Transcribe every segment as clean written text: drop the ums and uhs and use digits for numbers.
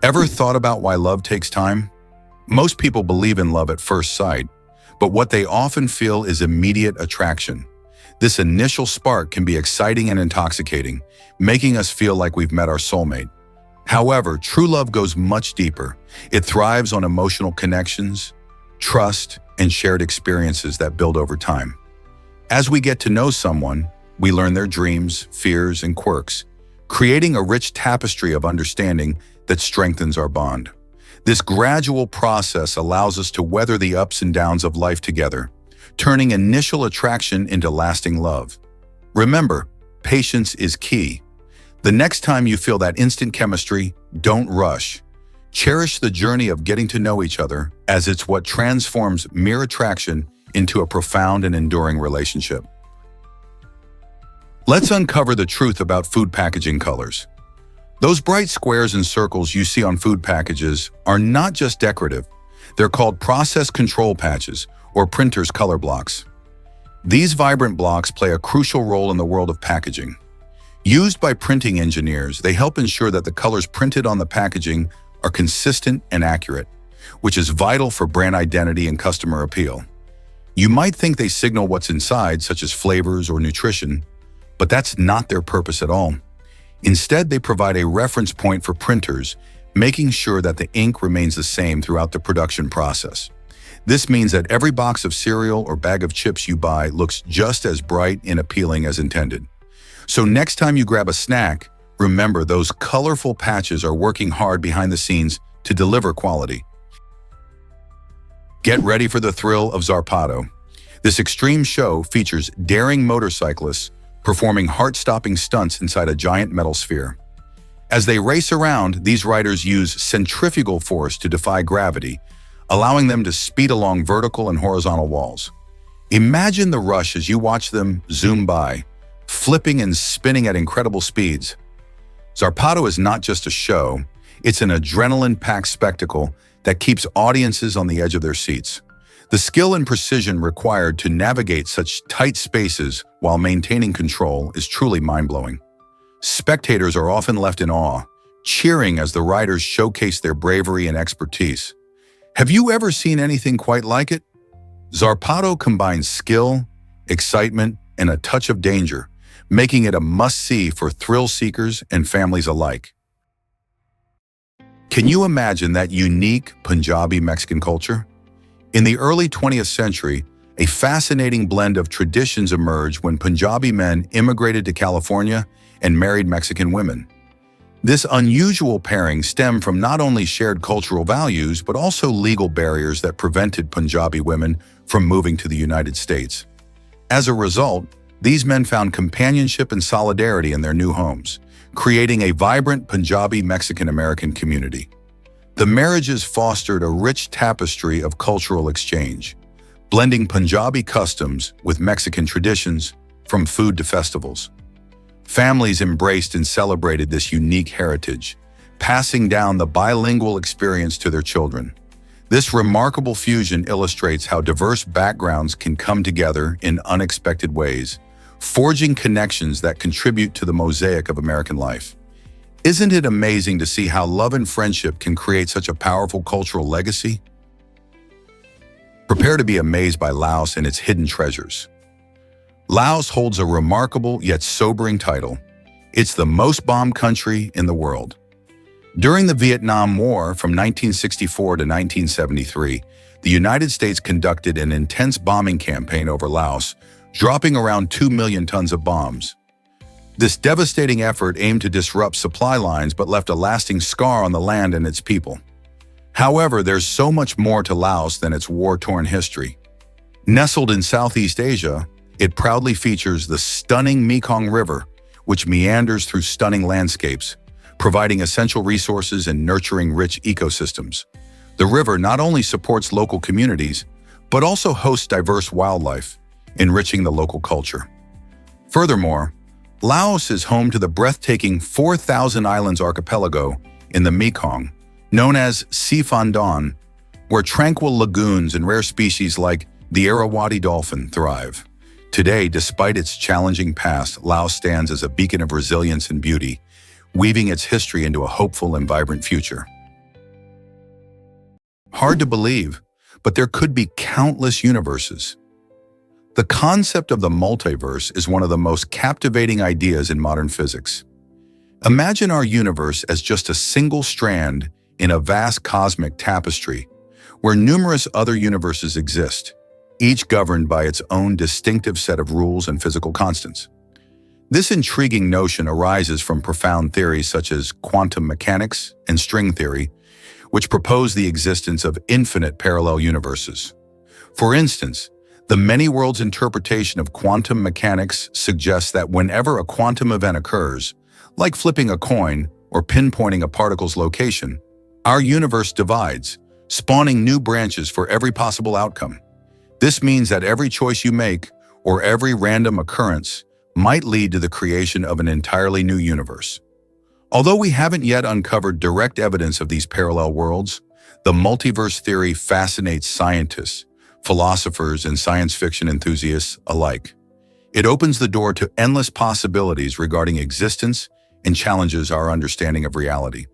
Ever thought about why love takes time? Most people believe in love at first sight, but what they often feel is immediate attraction. This initial spark can be exciting and intoxicating, making us feel like we've met our soulmate. However, true love goes much deeper. It thrives on emotional connections, trust, and shared experiences that build over time. As we get to know someone, we learn their dreams, fears, and quirks, creating a rich tapestry of understanding that strengthens our bond. This gradual process allows us to weather the ups and downs of life together, turning initial attraction into lasting love. Remember, patience is key. The next time you feel that instant chemistry, don't rush. Cherish the journey of getting to know each other, as it's what transforms mere attraction into a profound and enduring relationship. Let's uncover the truth about food packaging colors. Those bright squares and circles you see on food packages are not just decorative. They're called process control patches, or printer's color blocks. These vibrant blocks play a crucial role in the world of packaging. Used by printing engineers, they help ensure that the colors printed on the packaging are consistent and accurate, which is vital for brand identity and customer appeal. You might think they signal what's inside, such as flavors or nutrition, but that's not their purpose at all. Instead, they provide a reference point for printers, making sure that the ink remains the same throughout the production process. This means that every box of cereal or bag of chips you buy looks just as bright and appealing as intended. So next time you grab a snack, remember those colorful patches are working hard behind the scenes to deliver quality. Get ready for the thrill of Zarpado. This extreme show features daring motorcyclists performing heart-stopping stunts inside a giant metal sphere. As they race around, these riders use centrifugal force to defy gravity, allowing them to speed along vertical and horizontal walls. Imagine the rush as you watch them zoom by, flipping and spinning at incredible speeds. Zarpado is not just a show, it's an adrenaline-packed spectacle that keeps audiences on the edge of their seats. The skill and precision required to navigate such tight spaces while maintaining control is truly mind-blowing. Spectators are often left in awe, cheering as the riders showcase their bravery and expertise. Have you ever seen anything quite like it? Zarpado combines skill, excitement, and a touch of danger, making it a must-see for thrill seekers and families alike. Can you imagine that unique Punjabi-Mexican culture? In the early 20th century, a fascinating blend of traditions emerged when Punjabi men immigrated to California and married Mexican women. This unusual pairing stemmed from not only shared cultural values, but also legal barriers that prevented Punjabi women from moving to the United States. As a result, these men found companionship and solidarity in their new homes, creating a vibrant Punjabi-Mexican-American community. The marriages fostered a rich tapestry of cultural exchange, blending Punjabi customs with Mexican traditions, from food to festivals. Families embraced and celebrated this unique heritage, passing down the bilingual experience to their children. This remarkable fusion illustrates how diverse backgrounds can come together in unexpected ways, forging connections that contribute to the mosaic of American life. Isn't it amazing to see how love and friendship can create such a powerful cultural legacy? Prepare to be amazed by Laos and its hidden treasures. Laos holds a remarkable yet sobering title. It's the most bombed country in the world. During the Vietnam War from 1964 to 1973, the United States conducted an intense bombing campaign over Laos, dropping around 2 million tons of bombs. This devastating effort aimed to disrupt supply lines but left a lasting scar on the land and its people. However, there's so much more to Laos than its war-torn history. Nestled in Southeast Asia, it proudly features the stunning Mekong River, which meanders through stunning landscapes, providing essential resources and nurturing rich ecosystems. The river not only supports local communities, but also hosts diverse wildlife, enriching the local culture. Furthermore, Laos is home to the breathtaking 4,000 Islands archipelago in the Mekong, known as Siphandon, where tranquil lagoons and rare species like the Irrawaddy dolphin thrive. Today, despite its challenging past, Laos stands as a beacon of resilience and beauty, weaving its history into a hopeful and vibrant future. Hard to believe, but there could be countless universes. The concept of the multiverse is one of the most captivating ideas in modern physics. Imagine our universe as just a single strand in a vast cosmic tapestry, where numerous other universes exist, each governed by its own distinctive set of rules and physical constants. This intriguing notion arises from profound theories such as quantum mechanics and string theory, which propose the existence of infinite parallel universes. For instance, the many worlds interpretation of quantum mechanics suggests that whenever a quantum event occurs, like flipping a coin or pinpointing a particle's location, our universe divides, spawning new branches for every possible outcome. This means that every choice you make, or every random occurrence, might lead to the creation of an entirely new universe. Although we haven't yet uncovered direct evidence of these parallel worlds, the multiverse theory fascinates scientists, philosophers, and science fiction enthusiasts alike. It opens the door to endless possibilities regarding existence and challenges our understanding of reality.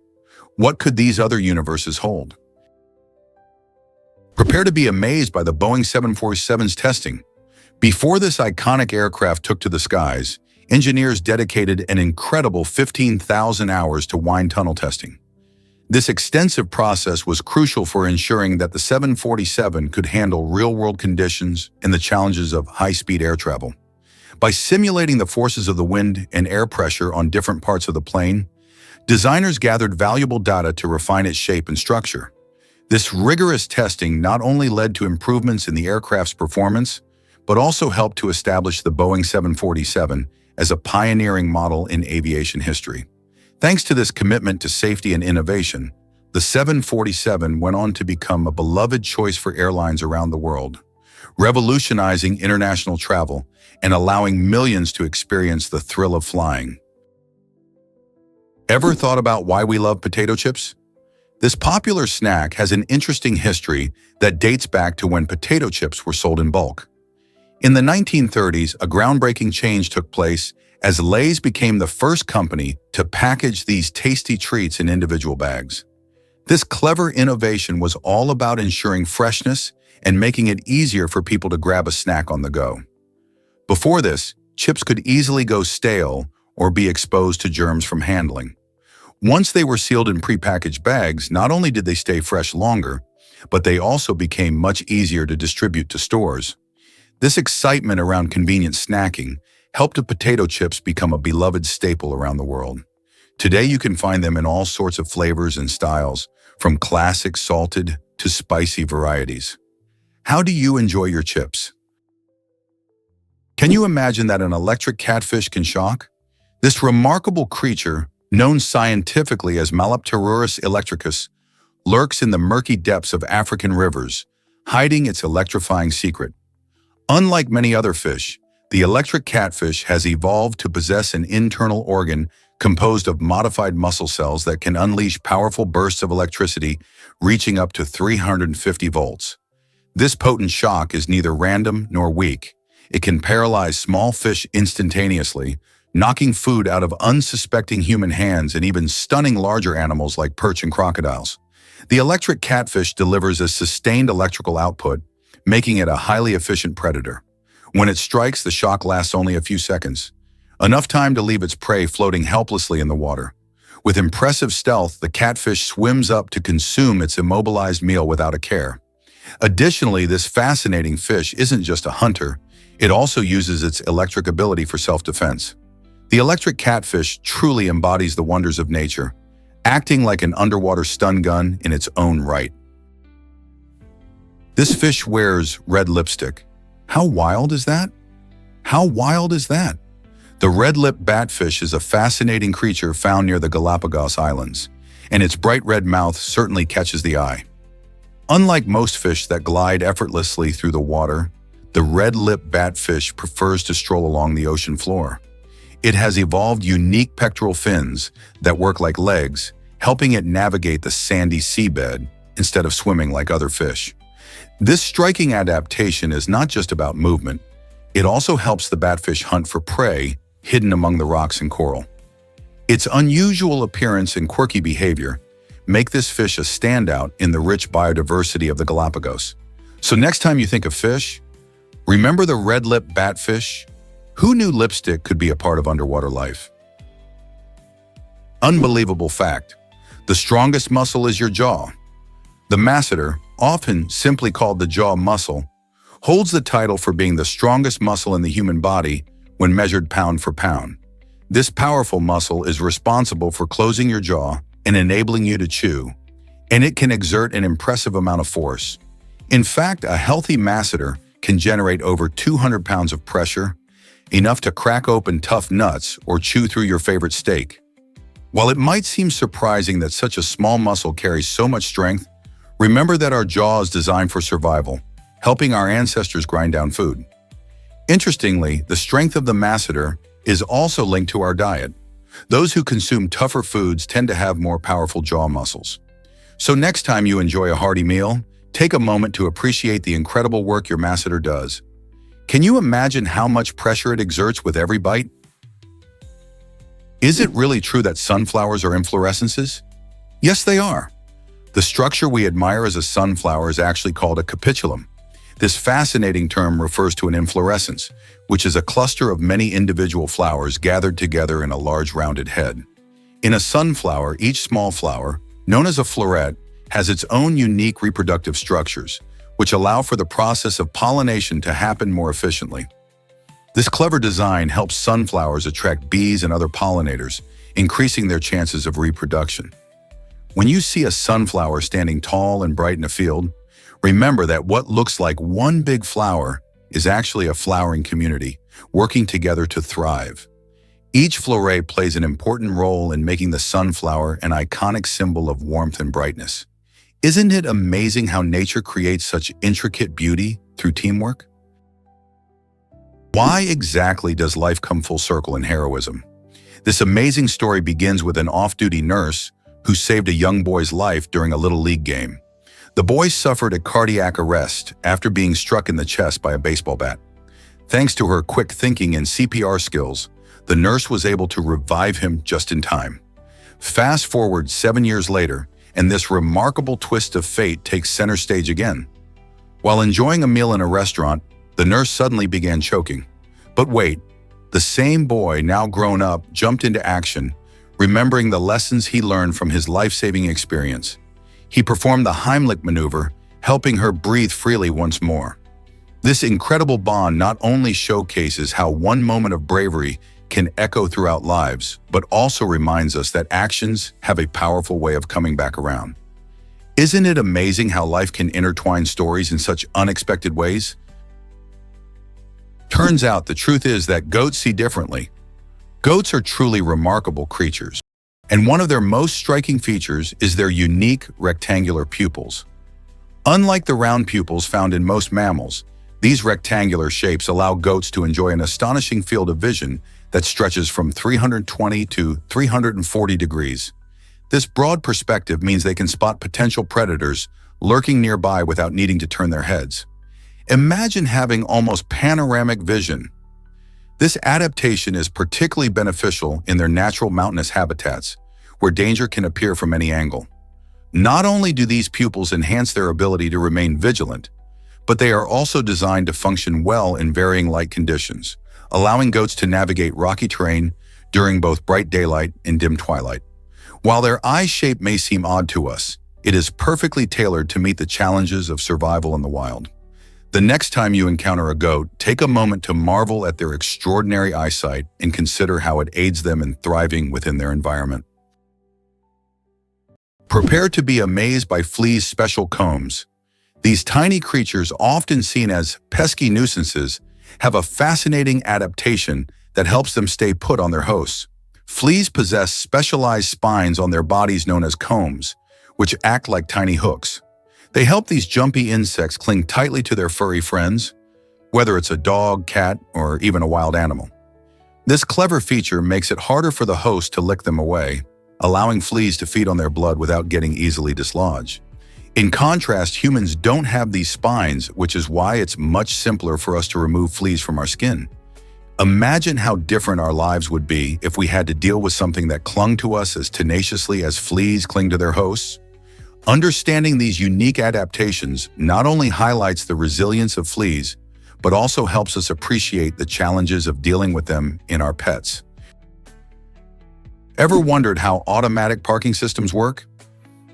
What could these other universes hold? Prepare to be amazed by the Boeing 747's testing. Before this iconic aircraft took to the skies, engineers dedicated an incredible 15,000 hours to wind tunnel testing. This extensive process was crucial for ensuring that the 747 could handle real-world conditions and the challenges of high-speed air travel. By simulating the forces of the wind and air pressure on different parts of the plane, designers gathered valuable data to refine its shape and structure. This rigorous testing not only led to improvements in the aircraft's performance, but also helped to establish the Boeing 747 as a pioneering model in aviation history. Thanks to this commitment to safety and innovation, the 747 went on to become a beloved choice for airlines around the world, revolutionizing international travel and allowing millions to experience the thrill of flying. Ever thought about why we love potato chips? This popular snack has an interesting history that dates back to when potato chips were sold in bulk. In the 1930s, a groundbreaking change took place as Lay's became the first company to package these tasty treats in individual bags. This clever innovation was all about ensuring freshness and making it easier for people to grab a snack on the go. Before this, chips could easily go stale or be exposed to germs from handling. Once they were sealed in prepackaged bags, not only did they stay fresh longer, but they also became much easier to distribute to stores. This excitement around convenient snacking helped the potato chips become a beloved staple around the world. Today you can find them in all sorts of flavors and styles, from classic salted to spicy varieties. How do you enjoy your chips? Can you imagine that an electric catfish can shock? This remarkable creature, known scientifically as Malapterurus electricus, lurks in the murky depths of African rivers, hiding its electrifying secret. Unlike many other fish, the electric catfish has evolved to possess an internal organ composed of modified muscle cells that can unleash powerful bursts of electricity reaching up to 350 volts. This potent shock is neither random nor weak. It can paralyze small fish instantaneously, knocking food out of unsuspecting human hands and even stunning larger animals like perch and crocodiles. The electric catfish delivers a sustained electrical output, making it a highly efficient predator. When it strikes, the shock lasts only a few seconds, enough time to leave its prey floating helplessly in the water. With impressive stealth, the catfish swims up to consume its immobilized meal without a care. Additionally, this fascinating fish isn't just a hunter, it also uses its electric ability for self-defense. The electric catfish truly embodies the wonders of nature, acting like an underwater stun gun in its own right. This fish wears red lipstick. How wild is that? How wild is that? The red-lipped batfish is a fascinating creature found near the Galapagos Islands, and its bright red mouth certainly catches the eye. Unlike most fish that glide effortlessly through the water, the red-lipped batfish prefers to stroll along the ocean floor. It has evolved unique pectoral fins that work like legs, helping it navigate the sandy seabed instead of swimming like other fish. This striking adaptation is not just about movement, it also helps the batfish hunt for prey hidden among the rocks and coral. Its unusual appearance and quirky behavior make this fish a standout in the rich biodiversity of the Galapagos. So next time you think of fish, remember the red-lipped batfish? Who knew lipstick could be a part of underwater life? Unbelievable fact. The strongest muscle is your jaw. The masseter, often simply called the jaw muscle, holds the title for being the strongest muscle in the human body when measured pound for pound. This powerful muscle is responsible for closing your jaw and enabling you to chew, and it can exert an impressive amount of force. In fact, a healthy masseter can generate over 200 pounds of pressure, enough to crack open tough nuts or chew through your favorite steak. While it might seem surprising that such a small muscle carries so much strength, remember that our jaw is designed for survival, helping our ancestors grind down food. Interestingly, the strength of the masseter is also linked to our diet. Those who consume tougher foods tend to have more powerful jaw muscles. So next time you enjoy a hearty meal, take a moment to appreciate the incredible work your masseter does. Can you imagine how much pressure it exerts with every bite? Is it really true that sunflowers are inflorescences? Yes, they are. The structure we admire as a sunflower is actually called a capitulum. This fascinating term refers to an inflorescence, which is a cluster of many individual flowers gathered together in a large rounded head. In a sunflower, each small flower, known as a floret, has its own unique reproductive structures, which allow for the process of pollination to happen more efficiently. This clever design helps sunflowers attract bees and other pollinators, increasing their chances of reproduction. When you see a sunflower standing tall and bright in a field, remember that what looks like one big flower is actually a flowering community, working together to thrive. Each floret plays an important role in making the sunflower an iconic symbol of warmth and brightness. Isn't it amazing how nature creates such intricate beauty through teamwork? Why exactly does life come full circle in heroism? This amazing story begins with an off-duty nurse who saved a young boy's life during a Little League game. The boy suffered a cardiac arrest after being struck in the chest by a baseball bat. Thanks to her quick thinking and CPR skills, the nurse was able to revive him just in time. Fast forward 7 years later, and this remarkable twist of fate takes center stage again. While enjoying a meal in a restaurant, the nurse suddenly began choking. But wait, the same boy, now grown up, jumped into action, remembering the lessons he learned from his life-saving experience. He performed the Heimlich maneuver, helping her breathe freely once more. This incredible bond not only showcases how one moment of bravery can echo throughout lives, but also reminds us that actions have a powerful way of coming back around. Isn't it amazing how life can intertwine stories in such unexpected ways? Turns out the truth is that goats see differently. Goats are truly remarkable creatures, and one of their most striking features is their unique rectangular pupils. Unlike the round pupils found in most mammals, these rectangular shapes allow goats to enjoy an astonishing field of vision that stretches from 320 to 340 degrees. This broad perspective means they can spot potential predators lurking nearby without needing to turn their heads. Imagine having almost panoramic vision. This adaptation is particularly beneficial in their natural mountainous habitats, where danger can appear from any angle. Not only do these pupils enhance their ability to remain vigilant, but they are also designed to function well in varying light conditions, allowing goats to navigate rocky terrain during both bright daylight and dim twilight. While their eye shape may seem odd to us, it is perfectly tailored to meet the challenges of survival in the wild. The next time you encounter a goat, take a moment to marvel at their extraordinary eyesight and consider how it aids them in thriving within their environment. Prepare to be amazed by fleas' special combs. These tiny creatures, often seen as pesky nuisances, have a fascinating adaptation that helps them stay put on their hosts. Fleas possess specialized spines on their bodies known as combs, which act like tiny hooks. They help these jumpy insects cling tightly to their furry friends, whether it's a dog, cat, or even a wild animal. This clever feature makes it harder for the host to lick them away, allowing fleas to feed on their blood without getting easily dislodged. In contrast, humans don't have these spines, which is why it's much simpler for us to remove fleas from our skin. Imagine how different our lives would be if we had to deal with something that clung to us as tenaciously as fleas cling to their hosts. Understanding these unique adaptations not only highlights the resilience of fleas, but also helps us appreciate the challenges of dealing with them in our pets. Ever wondered how automatic parking systems work?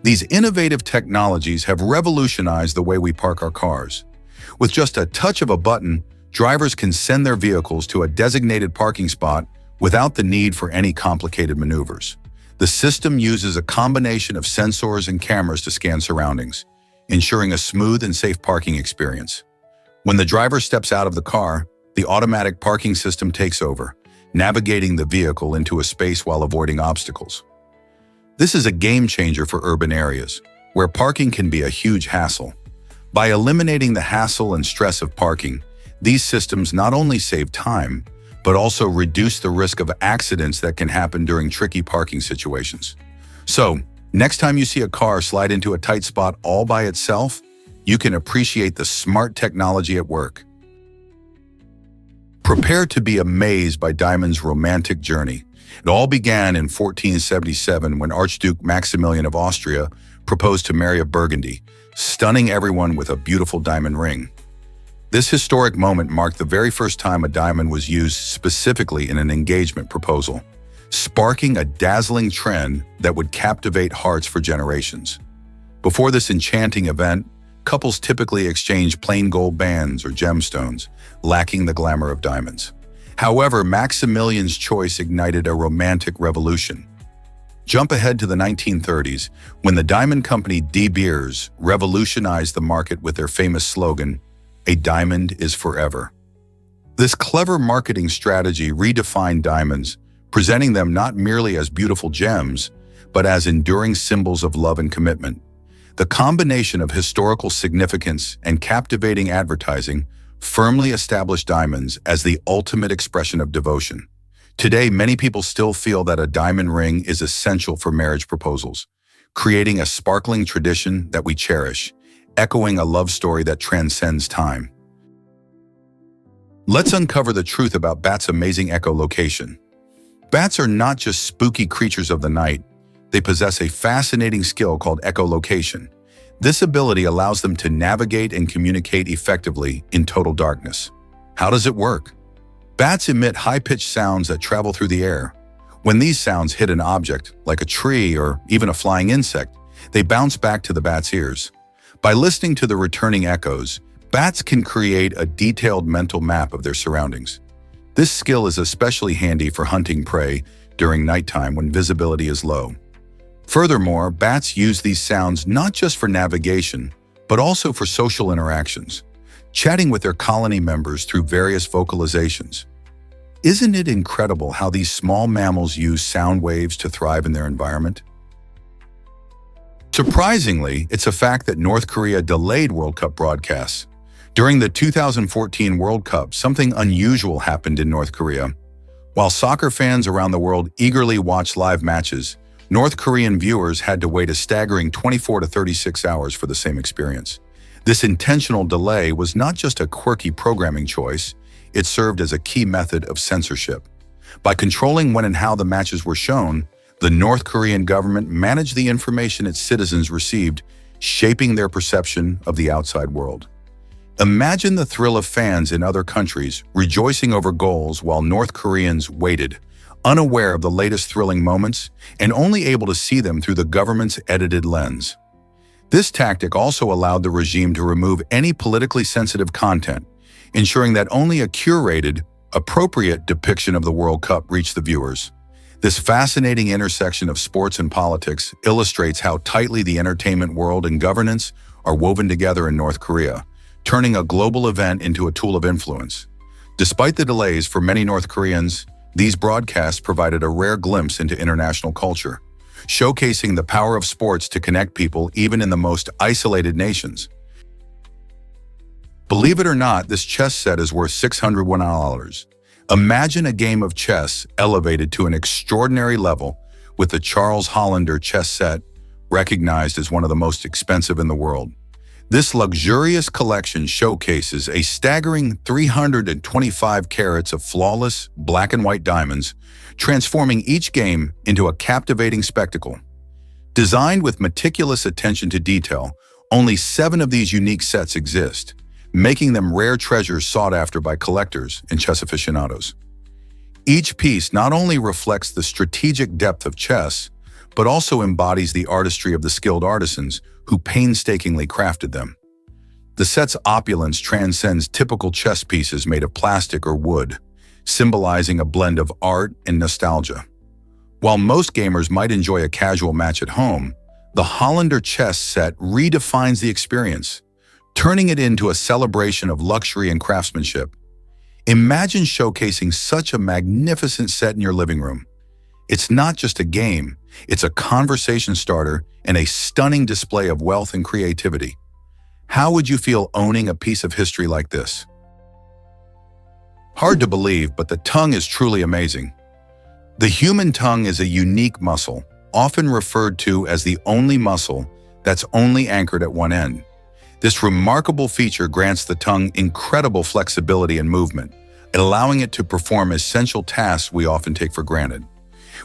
These innovative technologies have revolutionized the way we park our cars. With just a touch of a button, drivers can send their vehicles to a designated parking spot without the need for any complicated maneuvers. The system uses a combination of sensors and cameras to scan surroundings, ensuring a smooth and safe parking experience. When the driver steps out of the car, the automatic parking system takes over, navigating the vehicle into a space while avoiding obstacles. This is a game changer for urban areas, where parking can be a huge hassle. By eliminating the hassle and stress of parking, these systems not only save time, but also reduce the risk of accidents that can happen during tricky parking situations. So, next time you see a car slide into a tight spot all by itself, you can appreciate the smart technology at work. Prepare to be amazed by Diamond's romantic journey. It all began in 1477 when Archduke Maximilian of Austria proposed to Mary of Burgundy, stunning everyone with a beautiful diamond ring. This historic moment marked the very first time a diamond was used specifically in an engagement proposal, sparking a dazzling trend that would captivate hearts for generations. Before this enchanting event, couples typically exchanged plain gold bands or gemstones, lacking the glamour of diamonds. However, Maximilian's choice ignited a romantic revolution. Jump ahead to the 1930s, when the diamond company De Beers revolutionized the market with their famous slogan, "A diamond is forever." This clever marketing strategy redefined diamonds, presenting them not merely as beautiful gems, but as enduring symbols of love and commitment. The combination of historical significance and captivating advertising firmly established diamonds as the ultimate expression of devotion. Today, many people still feel that a diamond ring is essential for marriage proposals, creating a sparkling tradition that we cherish, echoing a love story that transcends time. Let's uncover the truth about bats' amazing echolocation. Bats are not just spooky creatures of the night. They possess a fascinating skill called echolocation. This ability allows them to navigate and communicate effectively in total darkness. How does it work? Bats emit high-pitched sounds that travel through the air. When these sounds hit an object, like a tree or even a flying insect, they bounce back to the bat's ears. By listening to the returning echoes, bats can create a detailed mental map of their surroundings. This skill is especially handy for hunting prey during nighttime when visibility is low. Furthermore, bats use these sounds not just for navigation, but also for social interactions, chatting with their colony members through various vocalizations. Isn't it incredible how these small mammals use sound waves to thrive in their environment? Surprisingly, it's a fact that North Korea delayed World Cup broadcasts. During the 2014 World Cup, something unusual happened in North Korea. While soccer fans around the world eagerly watched live matches, North Korean viewers had to wait a staggering 24 to 36 hours for the same experience. This intentional delay was not just a quirky programming choice, it served as a key method of censorship. By controlling when and how the matches were shown, the North Korean government managed the information its citizens received, shaping their perception of the outside world. Imagine the thrill of fans in other countries rejoicing over goals while North Koreans waited, unaware of the latest thrilling moments and only able to see them through the government's edited lens. This tactic also allowed the regime to remove any politically sensitive content, ensuring that only a curated, appropriate depiction of the World Cup reached the viewers. This fascinating intersection of sports and politics illustrates how tightly the entertainment world and governance are woven together in North Korea, turning a global event into a tool of influence. Despite the delays for many North Koreans, these broadcasts provided a rare glimpse into international culture, showcasing the power of sports to connect people even in the most isolated nations. Believe it or not, this chess set is worth $601. Imagine a game of chess elevated to an extraordinary level with the Charles Hollander chess set, recognized as one of the most expensive in the world. This luxurious collection showcases a staggering 325 carats of flawless black and white diamonds, transforming each game into a captivating spectacle. Designed with meticulous attention to detail, only 7 of these unique sets exist, making them rare treasures sought after by collectors and chess aficionados. Each piece not only reflects the strategic depth of chess, but also embodies the artistry of the skilled artisans who painstakingly crafted them. The set's opulence transcends typical chess pieces made of plastic or wood, symbolizing a blend of art and nostalgia. While most gamers might enjoy a casual match at home, the Hollander chess set redefines the experience, turning it into a celebration of luxury and craftsmanship. Imagine showcasing such a magnificent set in your living room. It's not just a game, it's a conversation starter and a stunning display of wealth and creativity. How would you feel owning a piece of history like this? Hard to believe, but the tongue is truly amazing. The human tongue is a unique muscle, often referred to as the only muscle that's only anchored at one end. This remarkable feature grants the tongue incredible flexibility and movement, allowing it to perform essential tasks we often take for granted.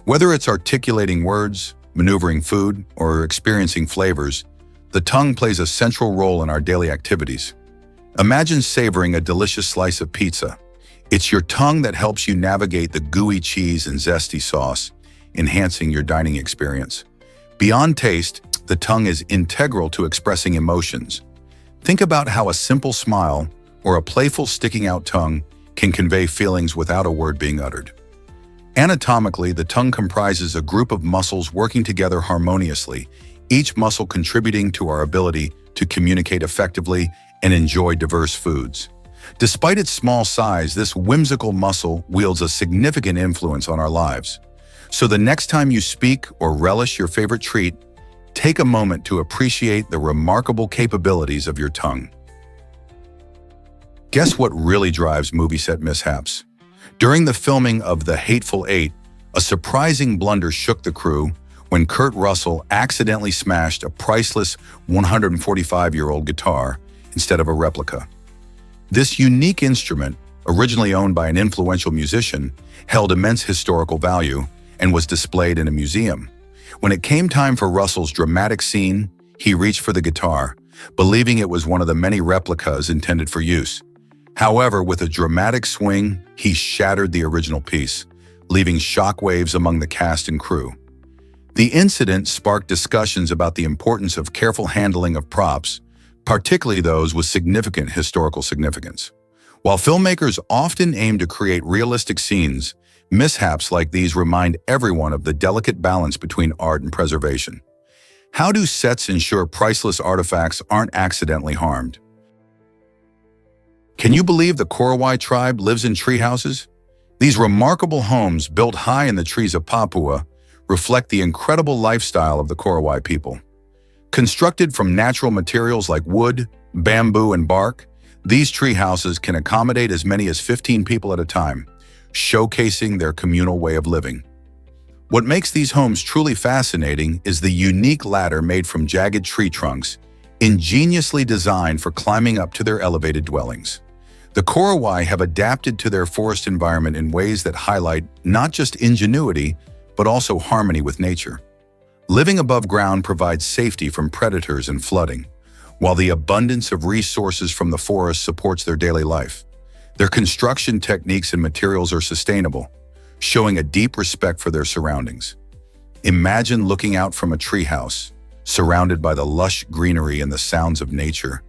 Whether it's articulating words, maneuvering food, or experiencing flavors, the tongue plays a central role in our daily activities. Imagine savoring a delicious slice of pizza. It's your tongue that helps you navigate the gooey cheese and zesty sauce, enhancing your dining experience. Beyond taste, the tongue is integral to expressing emotions. Think about how a simple smile or a playful sticking-out tongue can convey feelings without a word being uttered. Anatomically, the tongue comprises a group of muscles working together harmoniously, each muscle contributing to our ability to communicate effectively and enjoy diverse foods. Despite its small size, this whimsical muscle wields a significant influence on our lives. So the next time you speak or relish your favorite treat, take a moment to appreciate the remarkable capabilities of your tongue. Guess what really drives movie set mishaps? During the filming of The Hateful Eight, a surprising blunder shook the crew when Kurt Russell accidentally smashed a priceless 145-year-old guitar instead of a replica. This unique instrument, originally owned by an influential musician, held immense historical value and was displayed in a museum. When it came time for Russell's dramatic scene, he reached for the guitar, believing it was one of the many replicas intended for use. However, with a dramatic swing, he shattered the original piece, leaving shockwaves among the cast and crew. The incident sparked discussions about the importance of careful handling of props, particularly those with significant historical significance. While filmmakers often aim to create realistic scenes, mishaps like these remind everyone of the delicate balance between art and preservation. How do sets ensure priceless artifacts aren't accidentally harmed? Can you believe the Korowai tribe lives in tree houses? These remarkable homes, built high in the trees of Papua, reflect the incredible lifestyle of the Korowai people. Constructed from natural materials like wood, bamboo, and bark, these tree houses can accommodate as many as 15 people at a time, showcasing their communal way of living. What makes these homes truly fascinating is the unique ladder made from jagged tree trunks, ingeniously designed for climbing up to their elevated dwellings. The Korowai have adapted to their forest environment in ways that highlight not just ingenuity, but also harmony with nature. Living above ground provides safety from predators and flooding, while the abundance of resources from the forest supports their daily life. Their construction techniques and materials are sustainable, showing a deep respect for their surroundings. Imagine looking out from a treehouse, surrounded by the lush greenery and the sounds of nature.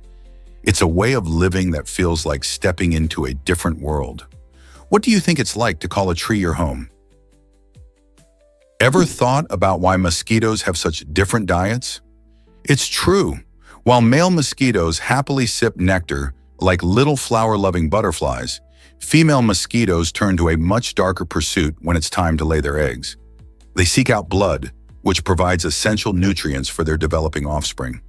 It's a way of living that feels like stepping into a different world. What do you think it's like to call a tree your home? Ever thought about why mosquitoes have such different diets? It's true. While male mosquitoes happily sip nectar like little flower-loving butterflies, female mosquitoes turn to a much darker pursuit when it's time to lay their eggs. They seek out blood, which provides essential nutrients for their developing offspring.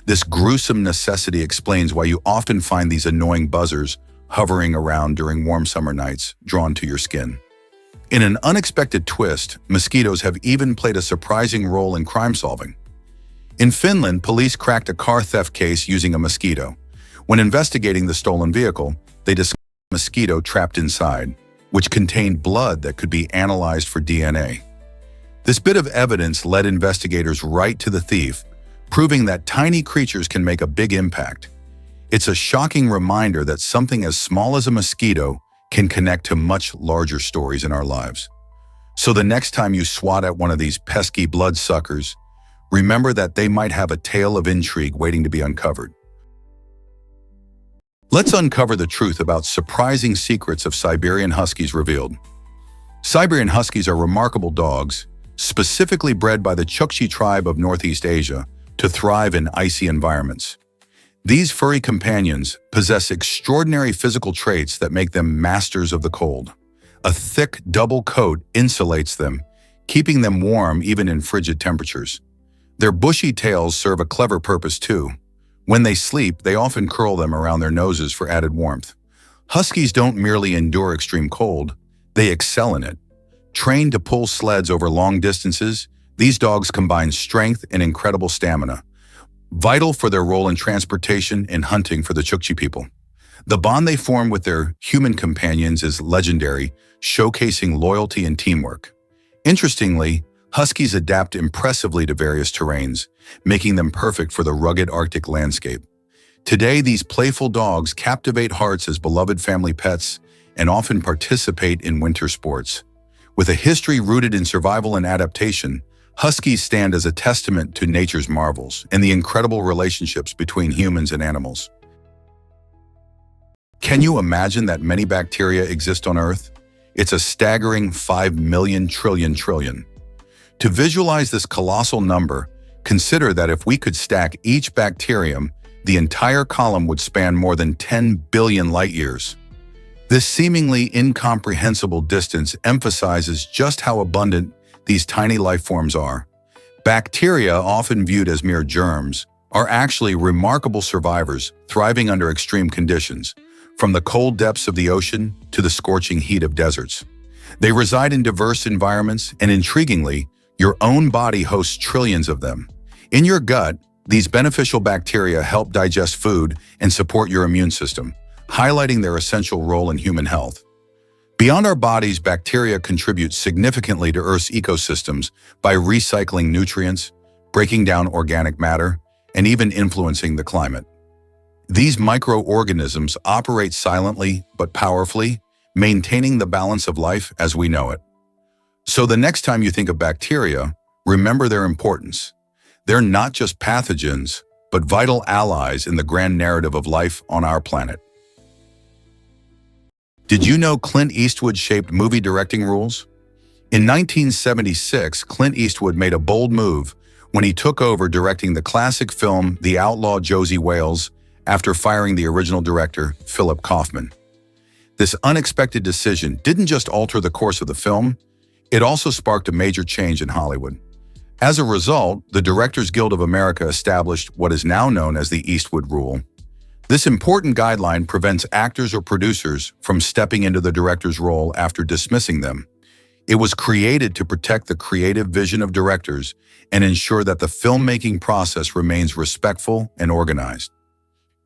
This gruesome necessity explains why you often find these annoying buzzers hovering around during warm summer nights, drawn to your skin. In an unexpected twist, mosquitoes have even played a surprising role in crime solving. In Finland, police cracked a car theft case using a mosquito. When investigating the stolen vehicle, they discovered a mosquito trapped inside, which contained blood that could be analyzed for DNA. This bit of evidence led investigators right to the thief, proving that tiny creatures can make a big impact. It's a shocking reminder that something as small as a mosquito can connect to much larger stories in our lives. So the next time you swat at one of these pesky bloodsuckers, remember that they might have a tale of intrigue waiting to be uncovered. Let's uncover the truth about surprising secrets of Siberian Huskies revealed. Siberian Huskies are remarkable dogs, specifically bred by the Chukchi tribe of Northeast Asia to thrive in icy environments. These furry companions possess extraordinary physical traits that make them masters of the cold. A thick double coat insulates them, keeping them warm even in frigid temperatures. Their bushy tails serve a clever purpose too. When they sleep, they often curl them around their noses for added warmth. Huskies don't merely endure extreme cold, they excel in it. Trained to pull sleds over long distances, these dogs combine strength and incredible stamina, vital for their role in transportation and hunting for the Chukchi people. The bond they form with their human companions is legendary, showcasing loyalty and teamwork. Interestingly, Huskies adapt impressively to various terrains, making them perfect for the rugged Arctic landscape. Today, these playful dogs captivate hearts as beloved family pets and often participate in winter sports. With a history rooted in survival and adaptation, Huskies stand as a testament to nature's marvels and the incredible relationships between humans and animals. Can you imagine that many bacteria exist on Earth? It's a staggering 5 million trillion. To visualize this colossal number, consider that if we could stack each bacterium, the entire column would span more than 10 billion light years. This seemingly incomprehensible distance emphasizes just how abundant these tiny life forms are. Bacteria, often viewed as mere germs, are actually remarkable survivors thriving under extreme conditions, from the cold depths of the ocean to the scorching heat of deserts. They reside in diverse environments, and intriguingly, your own body hosts trillions of them. In your gut, these beneficial bacteria help digest food and support your immune system, highlighting their essential role in human health. Beyond our bodies, bacteria contribute significantly to Earth's ecosystems by recycling nutrients, breaking down organic matter, and even influencing the climate. These microorganisms operate silently but powerfully, maintaining the balance of life as we know it. So the next time you think of bacteria, remember their importance. They're not just pathogens, but vital allies in the grand narrative of life on our planet. Did you know Clint Eastwood shaped movie directing rules? In 1976, Clint Eastwood made a bold move when he took over directing the classic film The Outlaw Josey Wales after firing the original director, Philip Kaufman. This unexpected decision didn't just alter the course of the film, it also sparked a major change in Hollywood. As a result, the Directors Guild of America established what is now known as the Eastwood Rule. This important guideline prevents actors or producers from stepping into the director's role after dismissing them. It was created to protect the creative vision of directors and ensure that the filmmaking process remains respectful and organized.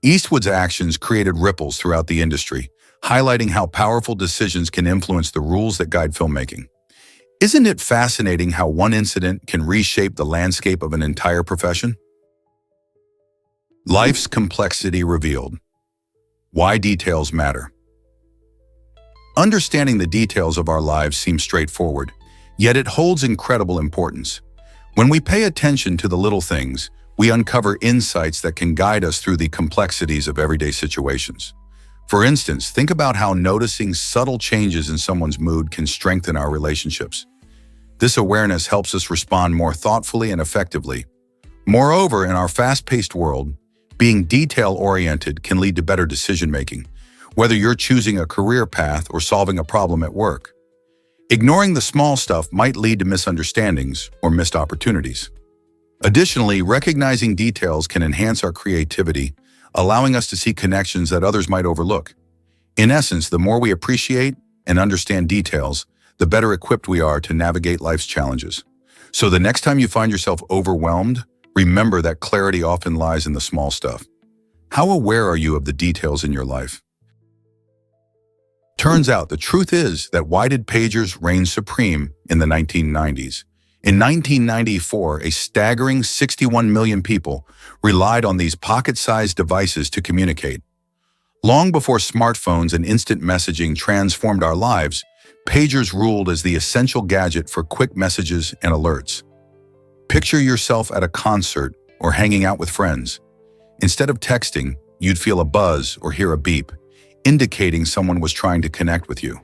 Eastwood's actions created ripples throughout the industry, highlighting how powerful decisions can influence the rules that guide filmmaking. Isn't it fascinating how one incident can reshape the landscape of an entire profession? Life's complexity revealed. Why details matter. Understanding the details of our lives seems straightforward, yet it holds incredible importance. When we pay attention to the little things, we uncover insights that can guide us through the complexities of everyday situations. For instance, think about how noticing subtle changes in someone's mood can strengthen our relationships. This awareness helps us respond more thoughtfully and effectively. Moreover, in our fast-paced world, being detail-oriented can lead to better decision-making, whether you're choosing a career path or solving a problem at work. Ignoring the small stuff might lead to misunderstandings or missed opportunities. Additionally, recognizing details can enhance our creativity, allowing us to see connections that others might overlook. In essence, the more we appreciate and understand details, the better equipped we are to navigate life's challenges. So the next time you find yourself overwhelmed, Remember that clarity often lies in the small stuff. How aware are you of the details in your life? Turns out the truth is that why did pagers reign supreme in the 1990s? In 1994, a staggering 61 million people relied on these pocket-sized devices to communicate. Long before smartphones and instant messaging transformed our lives, pagers ruled as the essential gadget for quick messages and alerts. Picture yourself at a concert or hanging out with friends. Instead of texting, you'd feel a buzz or hear a beep, indicating someone was trying to connect with you.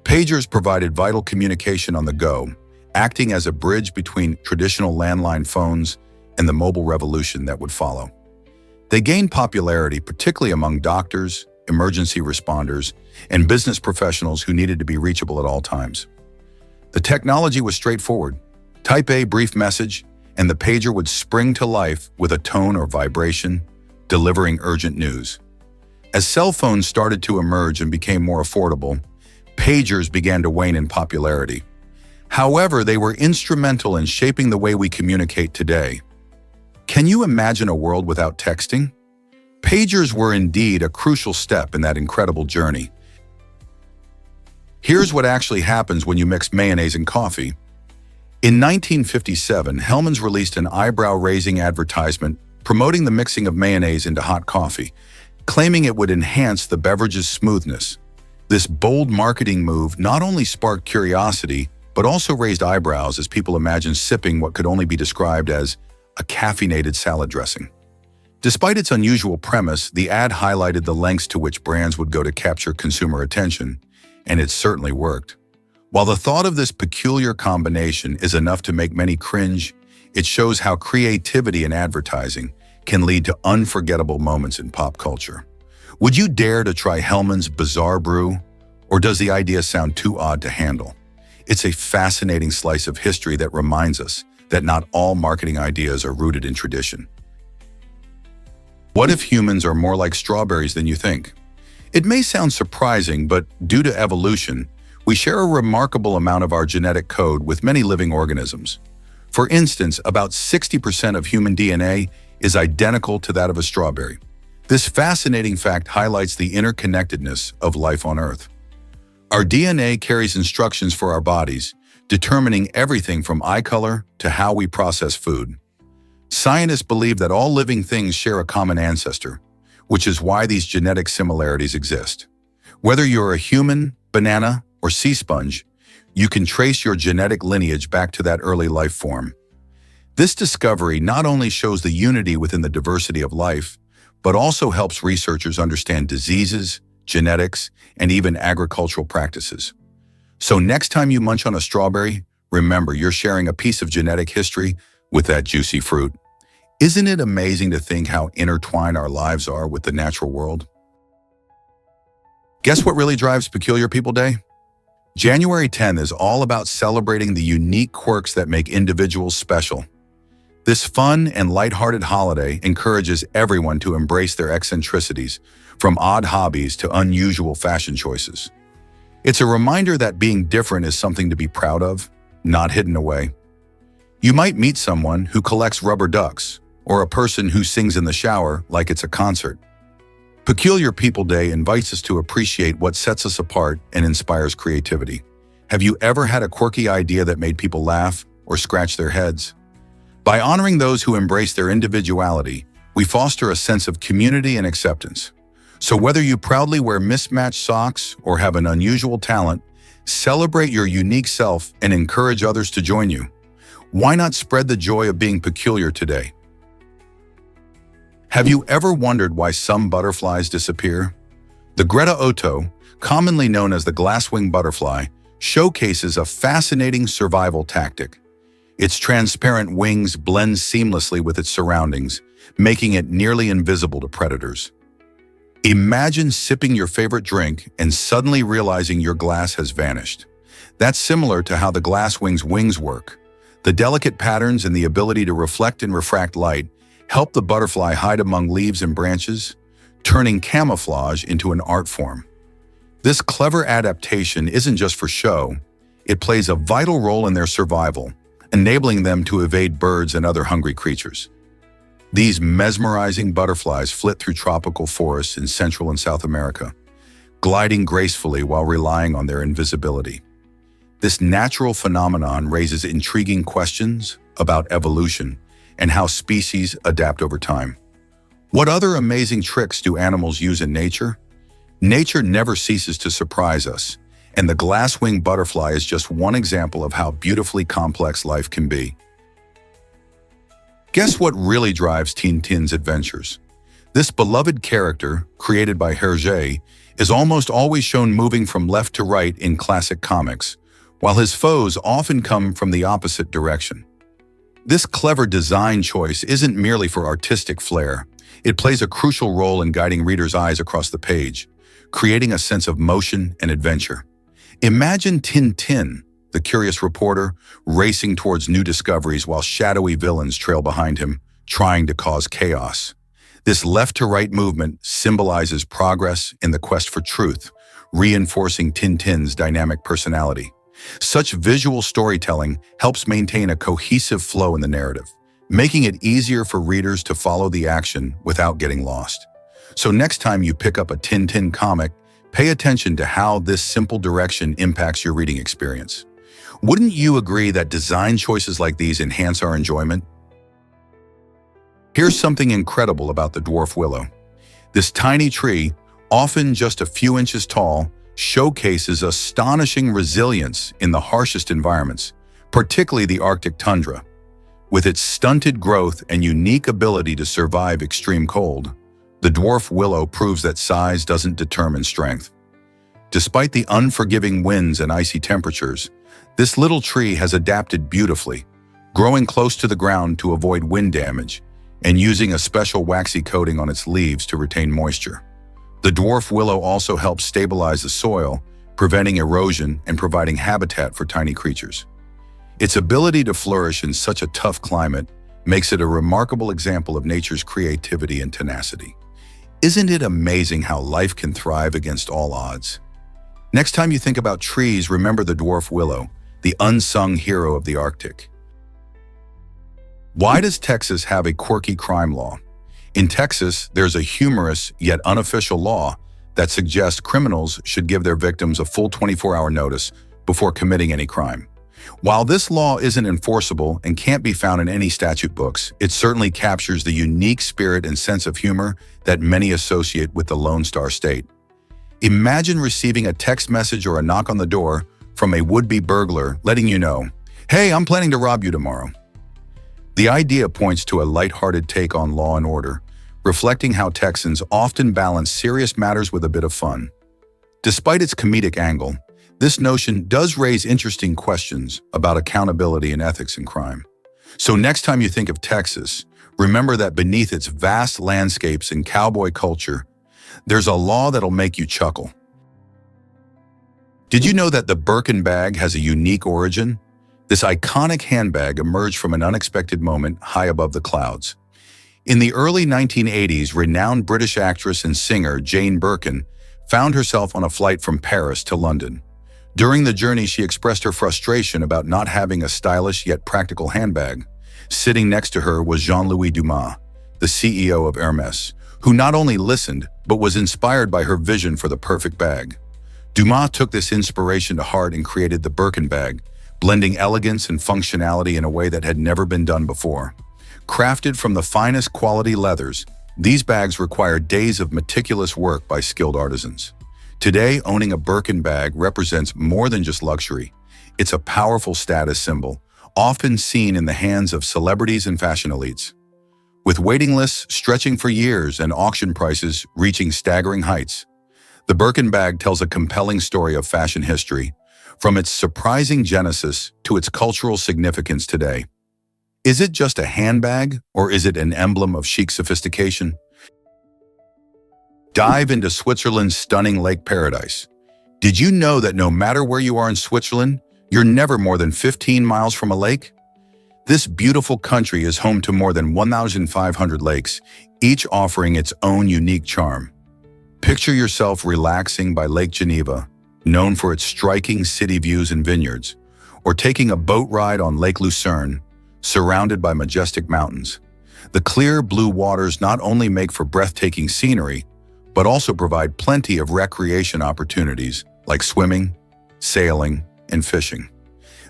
Pagers provided vital communication on the go, acting as a bridge between traditional landline phones and the mobile revolution that would follow. They gained popularity particularly among doctors, emergency responders, and business professionals who needed to be reachable at all times. The technology was straightforward. Type a brief message, and the pager would spring to life with a tone or vibration, delivering urgent news. As cell phones started to emerge and became more affordable, pagers began to wane in popularity. However, they were instrumental in shaping the way we communicate today. Can you imagine a world without texting? Pagers were indeed a crucial step in that incredible journey. Here's what actually happens when you mix mayonnaise and coffee. In 1957, Hellmann's released an eyebrow-raising advertisement promoting the mixing of mayonnaise into hot coffee, claiming it would enhance the beverage's smoothness. This bold marketing move not only sparked curiosity, but also raised eyebrows as people imagined sipping what could only be described as a caffeinated salad dressing. Despite its unusual premise, the ad highlighted the lengths to which brands would go to capture consumer attention, and it certainly worked. While the thought of this peculiar combination is enough to make many cringe, it shows how creativity in advertising can lead to unforgettable moments in pop culture. Would you dare to try Hellmann's Bizarre Brew, or does the idea sound too odd to handle? It's a fascinating slice of history that reminds us that not all marketing ideas are rooted in tradition. What if humans are more like strawberries than you think? It may sound surprising, but due to evolution, we share a remarkable amount of our genetic code with many living organisms. For instance, about 60% of human DNA is identical to that of a strawberry. This fascinating fact highlights the interconnectedness of life on Earth. Our DNA carries instructions for our bodies, determining everything from eye color to how we process food. Scientists believe that all living things share a common ancestor, which is why these genetic similarities exist. Whether you're a human, banana, or sea sponge, you can trace your genetic lineage back to that early life form. This discovery not only shows the unity within the diversity of life, but also helps researchers understand diseases, genetics, and even agricultural practices. So next time you munch on a strawberry, remember you're sharing a piece of genetic history with that juicy fruit. Isn't it amazing to think how intertwined our lives are with the natural world? Guess what really drives Peculiar People Day? January 10th is all about celebrating the unique quirks that make individuals special. This fun and lighthearted holiday encourages everyone to embrace their eccentricities, from odd hobbies to unusual fashion choices. It's a reminder that being different is something to be proud of, not hidden away. You might meet someone who collects rubber ducks, or a person who sings in the shower like it's a concert. Peculiar People Day invites us to appreciate what sets us apart and inspires creativity. Have you ever had a quirky idea that made people laugh or scratch their heads? By honoring those who embrace their individuality, we foster a sense of community and acceptance. So whether you proudly wear mismatched socks or have an unusual talent, celebrate your unique self and encourage others to join you. Why not spread the joy of being peculiar today? Have you ever wondered why some butterflies disappear? The Greta Otto, commonly known as the glasswing butterfly, showcases a fascinating survival tactic. Its transparent wings blend seamlessly with its surroundings, making it nearly invisible to predators. Imagine sipping your favorite drink and suddenly realizing your glass has vanished. That's similar to how the glasswing's wings work. The delicate patterns and the ability to reflect and refract light help the butterfly hide among leaves and branches, turning camouflage into an art form. This clever adaptation isn't just for show, it plays a vital role in their survival, enabling them to evade birds and other hungry creatures. These mesmerizing butterflies flit through tropical forests in Central and South America, gliding gracefully while relying on their invisibility. This natural phenomenon raises intriguing questions about evolution and how species adapt over time. What other amazing tricks do animals use in nature? Nature never ceases to surprise us, and the glasswing butterfly is just one example of how beautifully complex life can be. Guess what really drives Tintin's adventures? This beloved character, created by Hergé, is almost always shown moving from left to right in classic comics, while his foes often come from the opposite direction. This clever design choice isn't merely for artistic flair. It plays a crucial role in guiding readers' eyes across the page, creating a sense of motion and adventure. Imagine Tintin, the curious reporter, racing towards new discoveries while shadowy villains trail behind him, trying to cause chaos. This left-to-right movement symbolizes progress in the quest for truth, reinforcing Tintin's dynamic personality. Such visual storytelling helps maintain a cohesive flow in the narrative, making it easier for readers to follow the action without getting lost. So next time you pick up a Tintin comic, pay attention to how this simple direction impacts your reading experience. Wouldn't you agree that design choices like these enhance our enjoyment? Here's something incredible about the dwarf willow. This tiny tree, often just a few inches tall, showcases astonishing resilience in the harshest environments, particularly the Arctic tundra. With its stunted growth and unique ability to survive extreme cold, the dwarf willow proves that size doesn't determine strength. Despite the unforgiving winds and icy temperatures, this little tree has adapted beautifully, growing close to the ground to avoid wind damage and using a special waxy coating on its leaves to retain moisture. The dwarf willow also helps stabilize the soil, preventing erosion and providing habitat for tiny creatures. Its ability to flourish in such a tough climate makes it a remarkable example of nature's creativity and tenacity. Isn't it amazing how life can thrive against all odds? Next time you think about trees, remember the dwarf willow, the unsung hero of the Arctic. Why does Texas have a quirky crime law? In Texas, there's a humorous yet unofficial law that suggests criminals should give their victims a full 24-hour notice before committing any crime. While this law isn't enforceable and can't be found in any statute books, it certainly captures the unique spirit and sense of humor that many associate with the Lone Star State. Imagine receiving a text message or a knock on the door from a would-be burglar letting you know, "Hey, I'm planning to rob you tomorrow." The idea points to a lighthearted take on law and order, reflecting how Texans often balance serious matters with a bit of fun. Despite its comedic angle, this notion does raise interesting questions about accountability and ethics in crime. So next time you think of Texas, remember that beneath its vast landscapes and cowboy culture, there's a law that'll make you chuckle. Did you know that the Birkin bag has a unique origin? This iconic handbag emerged from an unexpected moment high above the clouds. In the early 1980s, renowned British actress and singer Jane Birkin found herself on a flight from Paris to London. During the journey, she expressed her frustration about not having a stylish yet practical handbag. Sitting next to her was Jean-Louis Dumas, the CEO of Hermès, who not only listened, but was inspired by her vision for the perfect bag. Dumas took this inspiration to heart and created the Birkin bag, blending elegance and functionality in a way that had never been done before. Crafted from the finest quality leathers, these bags require days of meticulous work by skilled artisans. Today, owning a Birkin bag represents more than just luxury. It's a powerful status symbol, often seen in the hands of celebrities and fashion elites. With waiting lists stretching for years and auction prices reaching staggering heights, the Birkin bag tells a compelling story of fashion history, from its surprising genesis to its cultural significance today. Is it just a handbag, or is it an emblem of chic sophistication? Dive into Switzerland's stunning lake paradise. Did you know that no matter where you are in Switzerland, you're never more than 15 miles from a lake? This beautiful country is home to more than 1,500 lakes, each offering its own unique charm. Picture yourself relaxing by Lake Geneva, known for its striking city views and vineyards, or taking a boat ride on Lake Lucerne, surrounded by majestic mountains. The clear blue waters not only make for breathtaking scenery, but also provide plenty of recreation opportunities like swimming, sailing, and fishing.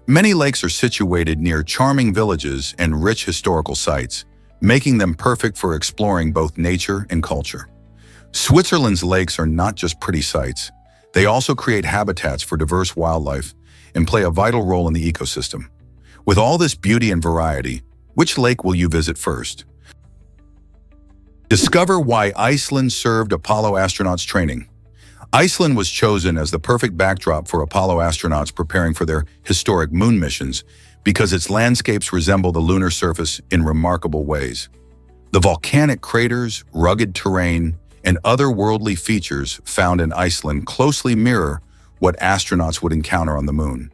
Many lakes are situated near charming villages and rich historical sites, making them perfect for exploring both nature and culture. Switzerland's lakes are not just pretty sights. They also create habitats for diverse wildlife and play a vital role in the ecosystem. With all this beauty and variety, which lake will you visit first? Discover why Iceland served Apollo astronauts training. Iceland was chosen as the perfect backdrop for Apollo astronauts preparing for their historic moon missions because its landscapes resemble the lunar surface in remarkable ways. The volcanic craters, rugged terrain, and otherworldly features found in Iceland closely mirror what astronauts would encounter on the moon.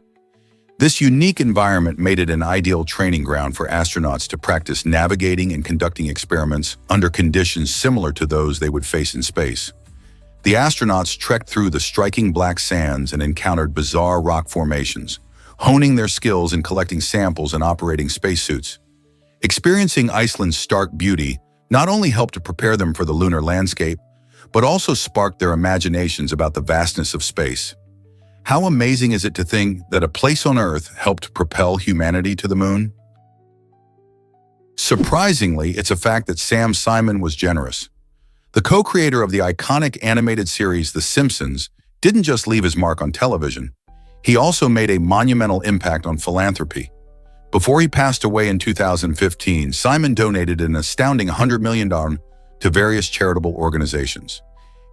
This unique environment made it an ideal training ground for astronauts to practice navigating and conducting experiments under conditions similar to those they would face in space. The astronauts trekked through the striking black sands and encountered bizarre rock formations, honing their skills in collecting samples and operating spacesuits. Experiencing Iceland's stark beauty not only helped to prepare them for the lunar landscape, but also sparked their imaginations about the vastness of space. How amazing is it to think that a place on Earth helped propel humanity to the moon? Surprisingly, it's a fact that Sam Simon was generous. The co-creator of the iconic animated series The Simpsons didn't just leave his mark on television. He also made a monumental impact on philanthropy. Before he passed away in 2015, Simon donated an astounding $100 million to various charitable organizations.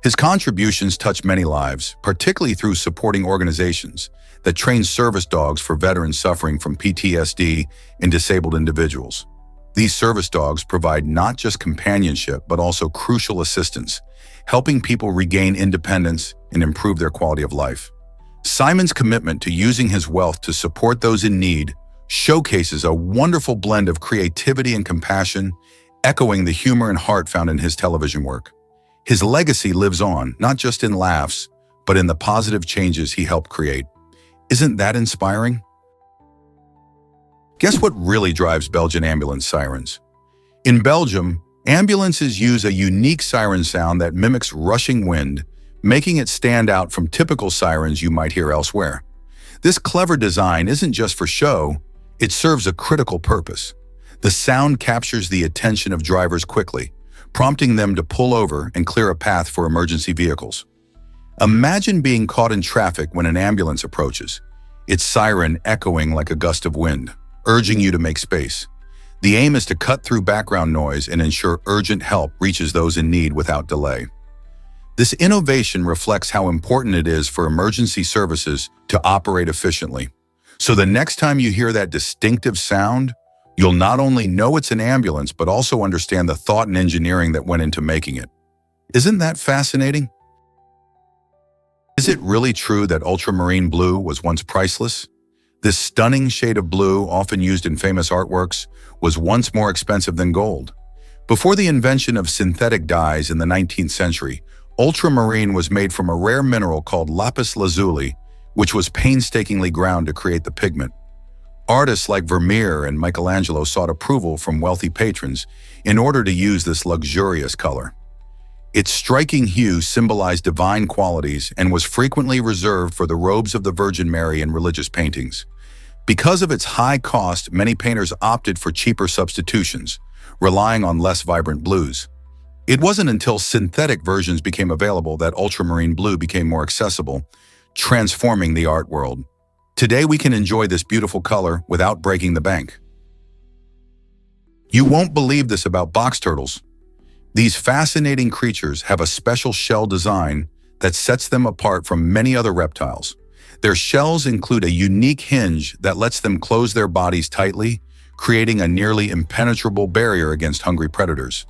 His contributions touched many lives, particularly through supporting organizations that train service dogs for veterans suffering from PTSD and disabled individuals. These service dogs provide not just companionship, but also crucial assistance, helping people regain independence and improve their quality of life. Simon's commitment to using his wealth to support those in need showcases a wonderful blend of creativity and compassion, echoing the humor and heart found in his television work. His legacy lives on, not just in laughs, but in the positive changes he helped create. Isn't that inspiring? Guess what really drives Belgian ambulance sirens? In Belgium, ambulances use a unique siren sound that mimics rushing wind, making it stand out from typical sirens you might hear elsewhere. This clever design isn't just for show, it serves a critical purpose. The sound captures the attention of drivers quickly, prompting them to pull over and clear a path for emergency vehicles. Imagine being caught in traffic when an ambulance approaches, its siren echoing like a gust of wind, urging you to make space. The aim is to cut through background noise and ensure urgent help reaches those in need without delay. This innovation reflects how important it is for emergency services to operate efficiently. So the next time you hear that distinctive sound, you'll not only know it's an ambulance, but also understand the thought and engineering that went into making it. Isn't that fascinating? Is it really true that ultramarine blue was once priceless? This stunning shade of blue, often used in famous artworks, was once more expensive than gold. Before the invention of synthetic dyes in the 19th century, ultramarine was made from a rare mineral called lapis lazuli, which was painstakingly ground to create the pigment. Artists like Vermeer and Michelangelo sought approval from wealthy patrons in order to use this luxurious color. Its striking hue symbolized divine qualities and was frequently reserved for the robes of the Virgin Mary in religious paintings. Because of its high cost, many painters opted for cheaper substitutions, relying on less vibrant blues. It wasn't until synthetic versions became available that ultramarine blue became more accessible, transforming the art world. Today we can enjoy this beautiful color without breaking the bank. You won't believe this about box turtles. These fascinating creatures have a special shell design that sets them apart from many other reptiles. Their shells include a unique hinge that lets them close their bodies tightly, creating a nearly impenetrable barrier against hungry predators.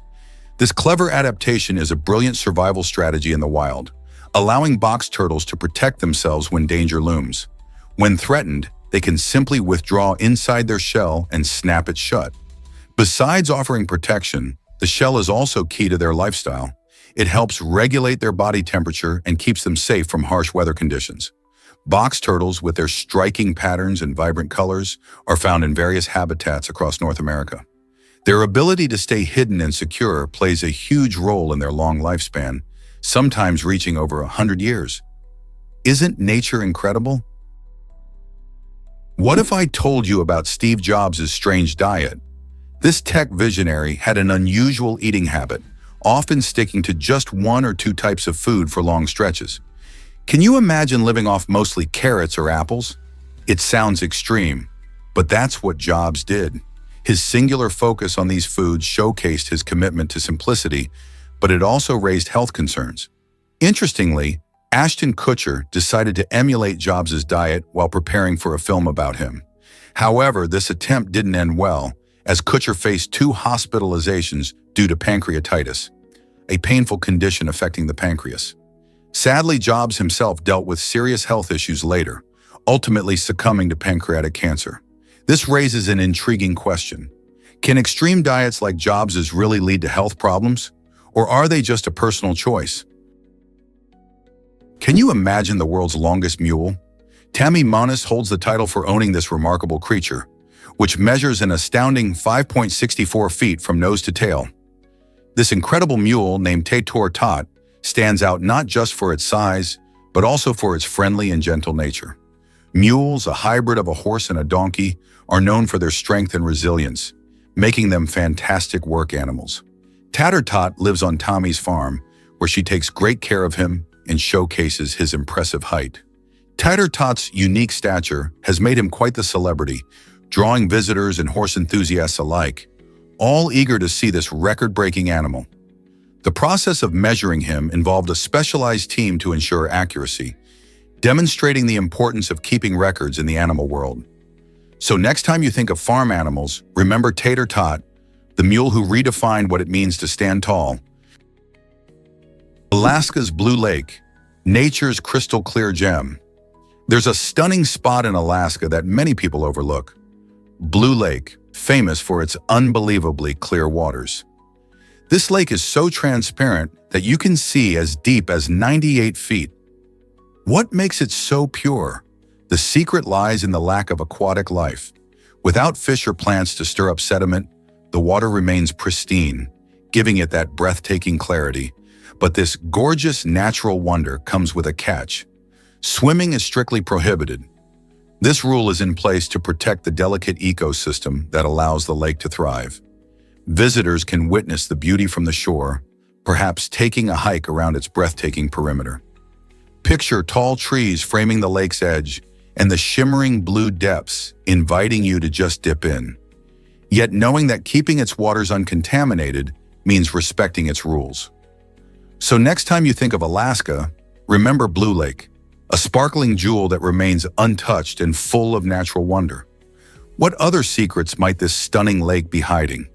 This clever adaptation is a brilliant survival strategy in the wild, allowing box turtles to protect themselves when danger looms. When threatened, they can simply withdraw inside their shell and snap it shut. Besides offering protection, the shell is also key to their lifestyle. It helps regulate their body temperature and keeps them safe from harsh weather conditions. Box turtles, with their striking patterns and vibrant colors, are found in various habitats across North America. Their ability to stay hidden and secure plays a huge role in their long lifespan, sometimes reaching over 100 years. Isn't nature incredible? What if I told you about Steve Jobs' strange diet? This tech visionary had an unusual eating habit, often sticking to just one or two types of food for long stretches. Can you imagine living off mostly carrots or apples? It sounds extreme, but that's what Jobs did. His singular focus on these foods showcased his commitment to simplicity, but it also raised health concerns. Interestingly, Ashton Kutcher decided to emulate Jobs' diet while preparing for a film about him. However, this attempt didn't end well, as Kutcher faced 2 hospitalizations due to pancreatitis, a painful condition affecting the pancreas. Sadly, Jobs himself dealt with serious health issues later, ultimately succumbing to pancreatic cancer. This raises an intriguing question. Can extreme diets like Jobs's really lead to health problems? Or are they just a personal choice? Can you imagine the world's longest mule? Tammy Monis holds the title for owning this remarkable creature, which measures an astounding 5.64 feet from nose to tail. This incredible mule, named Tator Tot, stands out not just for its size, but also for its friendly and gentle nature. Mules, a hybrid of a horse and a donkey, are known for their strength and resilience, making them fantastic work animals. Tator Tot lives on Tommy's farm, where she takes great care of him and showcases his impressive height. Tator Tot's unique stature has made him quite the celebrity, drawing visitors and horse enthusiasts alike, all eager to see this record-breaking animal. The process of measuring him involved a specialized team to ensure accuracy, demonstrating the importance of keeping records in the animal world. So next time you think of farm animals, remember Tator Tot, the mule who redefined what it means to stand tall. Alaska's Blue Lake, nature's crystal-clear gem. There's a stunning spot in Alaska that many people overlook. Blue Lake, famous for its unbelievably clear waters. This lake is so transparent that you can see as deep as 98 feet. What makes it so pure? The secret lies in the lack of aquatic life. Without fish or plants to stir up sediment, the water remains pristine, giving it that breathtaking clarity. But this gorgeous natural wonder comes with a catch. Swimming is strictly prohibited. This rule is in place to protect the delicate ecosystem that allows the lake to thrive. Visitors can witness the beauty from the shore, perhaps taking a hike around its breathtaking perimeter. Picture tall trees framing the lake's edge and the shimmering blue depths inviting you to just dip in. Yet knowing that keeping its waters uncontaminated means respecting its rules. So next time you think of Alaska, remember Blue Lake, a sparkling jewel that remains untouched and full of natural wonder. What other secrets might this stunning lake be hiding?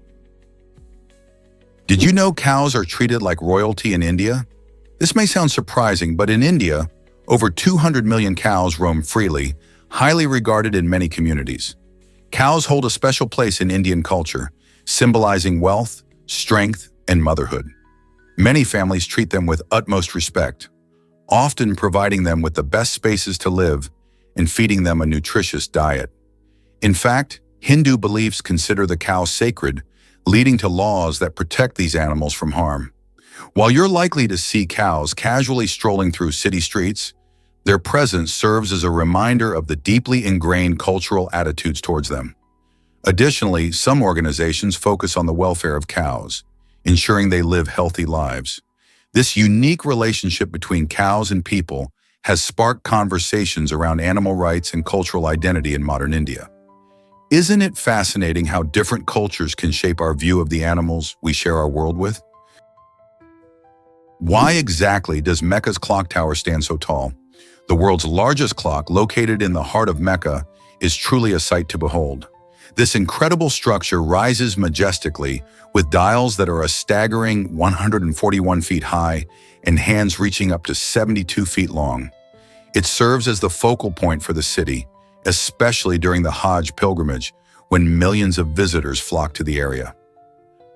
Did you know cows are treated like royalty in India? This may sound surprising, but in India, over 200 million cows roam freely, highly regarded in many communities. Cows hold a special place in Indian culture, symbolizing wealth, strength, and motherhood. Many families treat them with utmost respect, often providing them with the best spaces to live and feeding them a nutritious diet. In fact, Hindu beliefs consider the cow sacred, leading to laws that protect these animals from harm. While you're likely to see cows casually strolling through city streets, their presence serves as a reminder of the deeply ingrained cultural attitudes towards them. Additionally, some organizations focus on the welfare of cows, ensuring they live healthy lives. This unique relationship between cows and people has sparked conversations around animal rights and cultural identity in modern India. Isn't it fascinating how different cultures can shape our view of the animals we share our world with? Why exactly does Mecca's clock tower stand so tall? The world's largest clock, located in the heart of Mecca, is truly a sight to behold. This incredible structure rises majestically with dials that are a staggering 141 feet high and hands reaching up to 72 feet long. It serves as the focal point for the city, especially during the Hajj pilgrimage, when millions of visitors flock to the area.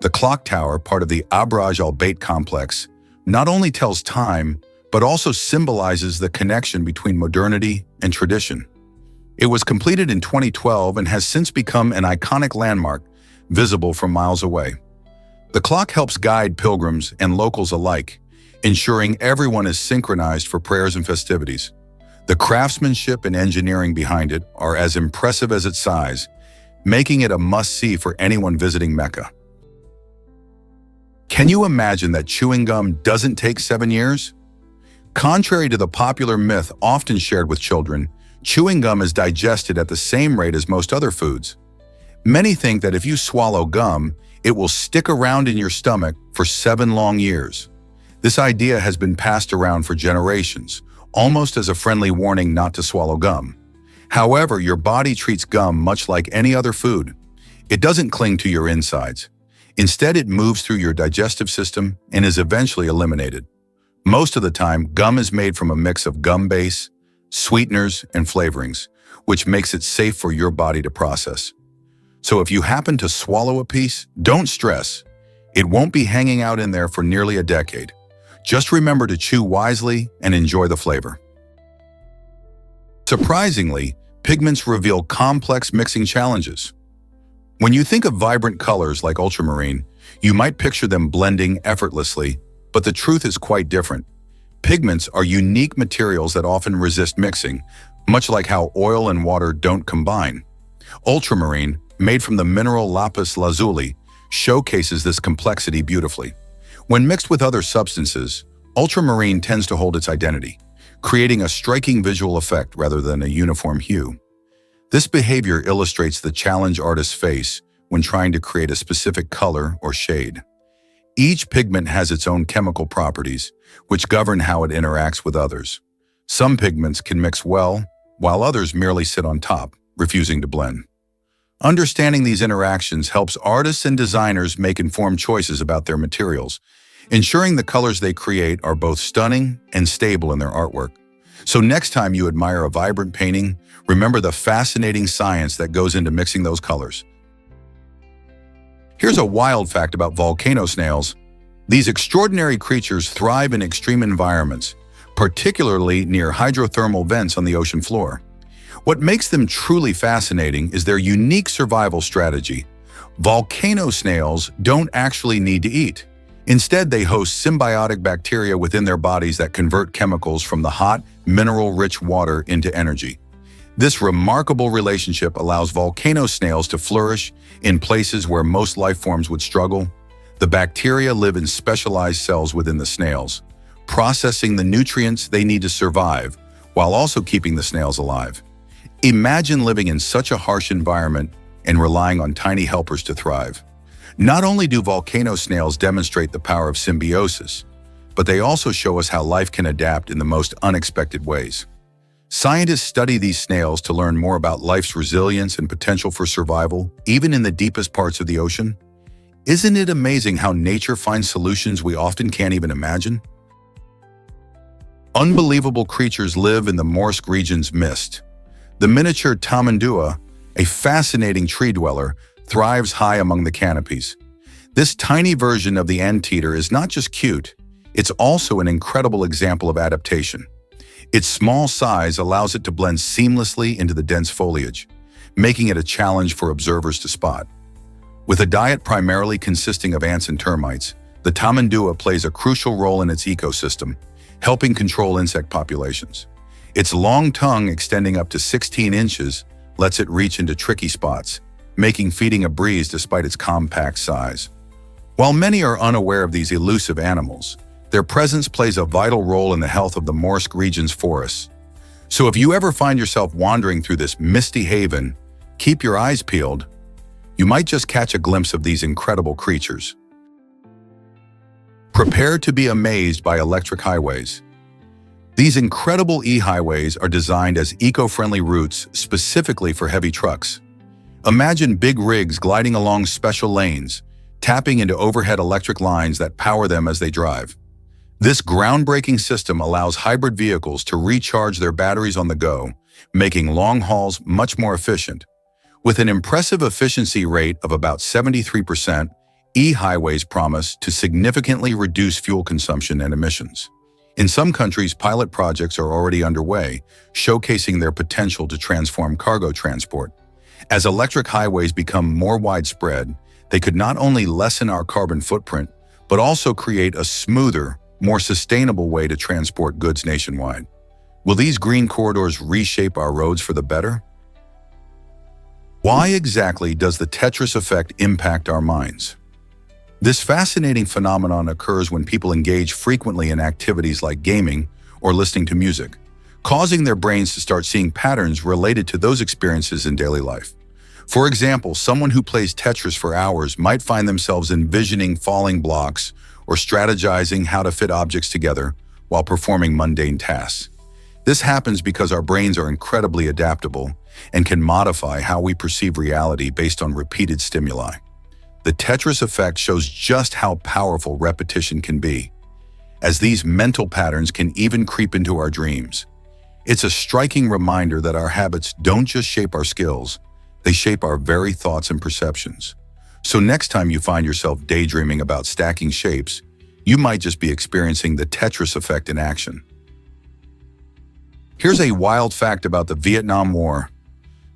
The clock tower, part of the Abraj al-Bayt complex, not only tells time, but also symbolizes the connection between modernity and tradition. It was completed in 2012 and has since become an iconic landmark, visible from miles away. The clock helps guide pilgrims and locals alike, ensuring everyone is synchronized for prayers and festivities. The craftsmanship and engineering behind it are as impressive as its size, making it a must-see for anyone visiting Mecca. Can you imagine that chewing gum doesn't take 7 years? Contrary to the popular myth often shared with children, chewing gum is digested at the same rate as most other foods. Many think that if you swallow gum, it will stick around in your stomach for 7 long years. This idea has been passed around for generations, almost as a friendly warning not to swallow gum. However, your body treats gum much like any other food. It doesn't cling to your insides. Instead, it moves through your digestive system and is eventually eliminated. Most of the time, gum is made from a mix of gum base, sweeteners, and flavorings, which makes it safe for your body to process. So if you happen to swallow a piece, don't stress. It won't be hanging out in there for nearly a decade. Just remember to chew wisely and enjoy the flavor. Surprisingly, pigments reveal complex mixing challenges. When you think of vibrant colors like ultramarine, you might picture them blending effortlessly, but the truth is quite different. Pigments are unique materials that often resist mixing, much like how oil and water don't combine. Ultramarine, made from the mineral lapis lazuli, showcases this complexity beautifully. When mixed with other substances, ultramarine tends to hold its identity, creating a striking visual effect rather than a uniform hue. This behavior illustrates the challenge artists face when trying to create a specific color or shade. Each pigment has its own chemical properties, which govern how it interacts with others. Some pigments can mix well, while others merely sit on top, refusing to blend. Understanding these interactions helps artists and designers make informed choices about their materials, ensuring the colors they create are both stunning and stable in their artwork. So next time you admire a vibrant painting, remember the fascinating science that goes into mixing those colors. Here's a wild fact about volcano snails. These extraordinary creatures thrive in extreme environments, particularly near hydrothermal vents on the ocean floor. What makes them truly fascinating is their unique survival strategy. Volcano snails don't actually need to eat. Instead, they host symbiotic bacteria within their bodies that convert chemicals from the hot, mineral-rich water into energy. This remarkable relationship allows volcano snails to flourish in places where most life forms would struggle. The bacteria live in specialized cells within the snails, processing the nutrients they need to survive, while also keeping the snails alive. Imagine living in such a harsh environment and relying on tiny helpers to thrive. Not only do volcano snails demonstrate the power of symbiosis, but they also show us how life can adapt in the most unexpected ways. Scientists study these snails to learn more about life's resilience and potential for survival, even in the deepest parts of the ocean. Isn't it amazing how nature finds solutions we often can't even imagine? Unbelievable creatures live in the Morsk region's mist. The miniature tamandua, a fascinating tree dweller, thrives high among the canopies. This tiny version of the anteater is not just cute, it's also an incredible example of adaptation. Its small size allows it to blend seamlessly into the dense foliage, making it a challenge for observers to spot. With a diet primarily consisting of ants and termites, the tamandua plays a crucial role in its ecosystem, helping control insect populations. Its long tongue, extending up to 16 inches, lets it reach into tricky spots, making feeding a breeze despite its compact size. While many are unaware of these elusive animals, their presence plays a vital role in the health of the Morsk region's forests. So if you ever find yourself wandering through this misty haven, keep your eyes peeled. You might just catch a glimpse of these incredible creatures. Prepare to be amazed by electric highways. These incredible e-highways are designed as eco-friendly routes specifically for heavy trucks. Imagine big rigs gliding along special lanes, tapping into overhead electric lines that power them as they drive. This groundbreaking system allows hybrid vehicles to recharge their batteries on the go, making long hauls much more efficient. With an impressive efficiency rate of about 73%, e-highways promise to significantly reduce fuel consumption and emissions. In some countries, pilot projects are already underway, showcasing their potential to transform cargo transport. As electric highways become more widespread, they could not only lessen our carbon footprint, but also create a smoother, more sustainable way to transport goods nationwide. Will these green corridors reshape our roads for the better? Why exactly does the Tetris effect impact our minds? This fascinating phenomenon occurs when people engage frequently in activities like gaming or listening to music, causing their brains to start seeing patterns related to those experiences in daily life. For example, someone who plays Tetris for hours might find themselves envisioning falling blocks or strategizing how to fit objects together while performing mundane tasks. This happens because our brains are incredibly adaptable and can modify how we perceive reality based on repeated stimuli. The Tetris effect shows just how powerful repetition can be, as these mental patterns can even creep into our dreams. It's a striking reminder that our habits don't just shape our skills, they shape our very thoughts and perceptions. So next time you find yourself daydreaming about stacking shapes, you might just be experiencing the Tetris effect in action. Here's a wild fact about the Vietnam War.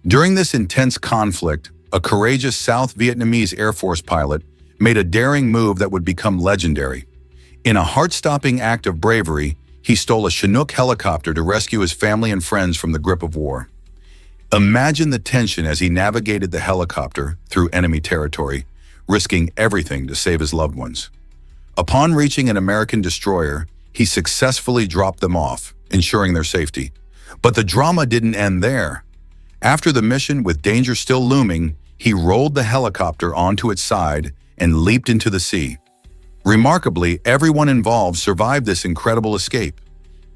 During this intense conflict, a courageous South Vietnamese Air Force pilot made a daring move that would become legendary. In a heart-stopping act of bravery, he stole a Chinook helicopter to rescue his family and friends from the grip of war. Imagine the tension as he navigated the helicopter through enemy territory, risking everything to save his loved ones. Upon reaching an American destroyer, he successfully dropped them off, ensuring their safety. But the drama didn't end there. After the mission, with danger still looming, he rolled the helicopter onto its side and leaped into the sea. Remarkably, everyone involved survived this incredible escape.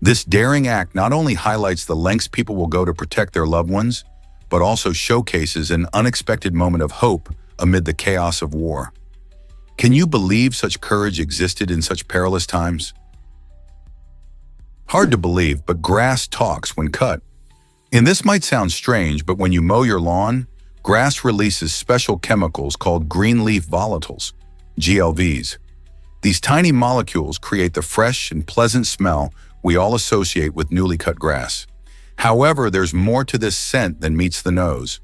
This daring act not only highlights the lengths people will go to protect their loved ones, but also showcases an unexpected moment of hope amid the chaos of war. Can you believe such courage existed in such perilous times? Hard to believe, but grass talks when cut. And this might sound strange, but when you mow your lawn, grass releases special chemicals called green leaf volatiles, GLVs. These tiny molecules create the fresh and pleasant smell we all associate with newly cut grass. However, there's more to this scent than meets the nose.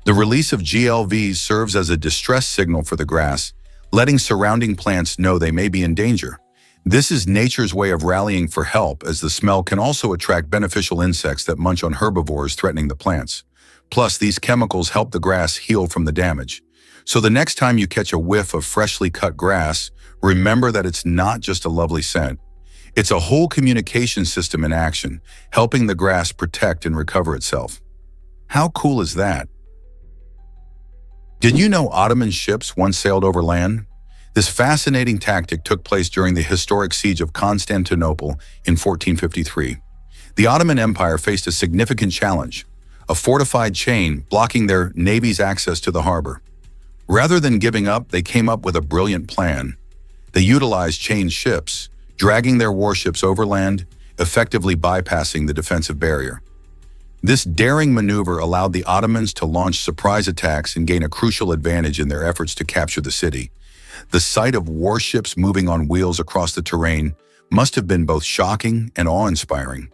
The release of GLVs serves as a distress signal for the grass, letting surrounding plants know they may be in danger. This is nature's way of rallying for help, as the smell can also attract beneficial insects that munch on herbivores threatening the plants. Plus, these chemicals help the grass heal from the damage. So the next time you catch a whiff of freshly cut grass, remember that it's not just a lovely scent. It's a whole communication system in action, helping the grass protect and recover itself. How cool is that? Did you know Ottoman ships once sailed over land? This fascinating tactic took place during the historic siege of Constantinople in 1453. The Ottoman Empire faced a significant challenge, a fortified chain blocking their navy's access to the harbor. Rather than giving up, they came up with a brilliant plan. They utilized chained ships, dragging their warships overland, effectively bypassing the defensive barrier. This daring maneuver allowed the Ottomans to launch surprise attacks and gain a crucial advantage in their efforts to capture the city. The sight of warships moving on wheels across the terrain must have been both shocking and awe-inspiring.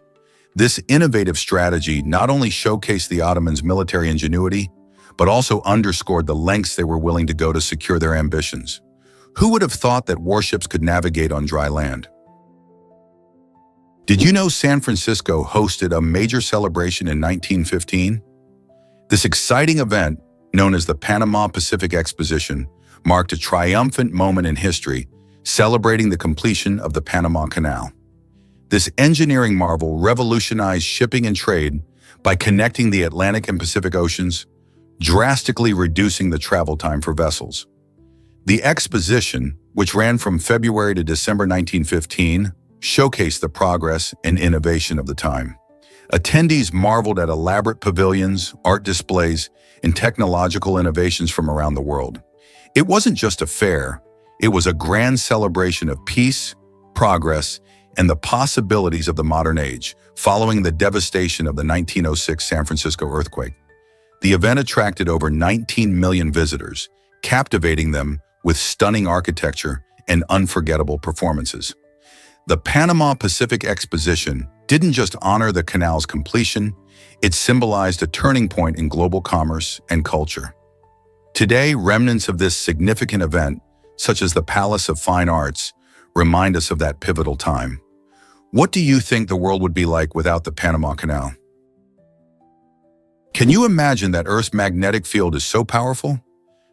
This innovative strategy not only showcased the Ottomans' military ingenuity, but also underscored the lengths they were willing to go to secure their ambitions. Who would have thought that warships could navigate on dry land? Did you know San Francisco hosted a major celebration in 1915? This exciting event, known as the Panama Pacific Exposition, marked a triumphant moment in history, celebrating the completion of the Panama Canal. This engineering marvel revolutionized shipping and trade by connecting the Atlantic and Pacific Oceans, drastically reducing the travel time for vessels. The exposition, which ran from February to December 1915, showcased the progress and innovation of the time. Attendees marveled at elaborate pavilions, art displays, and technological innovations from around the world. It wasn't just a fair, it was a grand celebration of peace, progress, and the possibilities of the modern age, following the devastation of the 1906 San Francisco earthquake. The event attracted over 19 million visitors, captivating them with stunning architecture and unforgettable performances. The Panama Pacific Exposition didn't just honor the canal's completion, it symbolized a turning point in global commerce and culture. Today, remnants of this significant event, such as the Palace of Fine Arts, remind us of that pivotal time. What do you think the world would be like without the Panama Canal? Can you imagine that Earth's magnetic field is so powerful?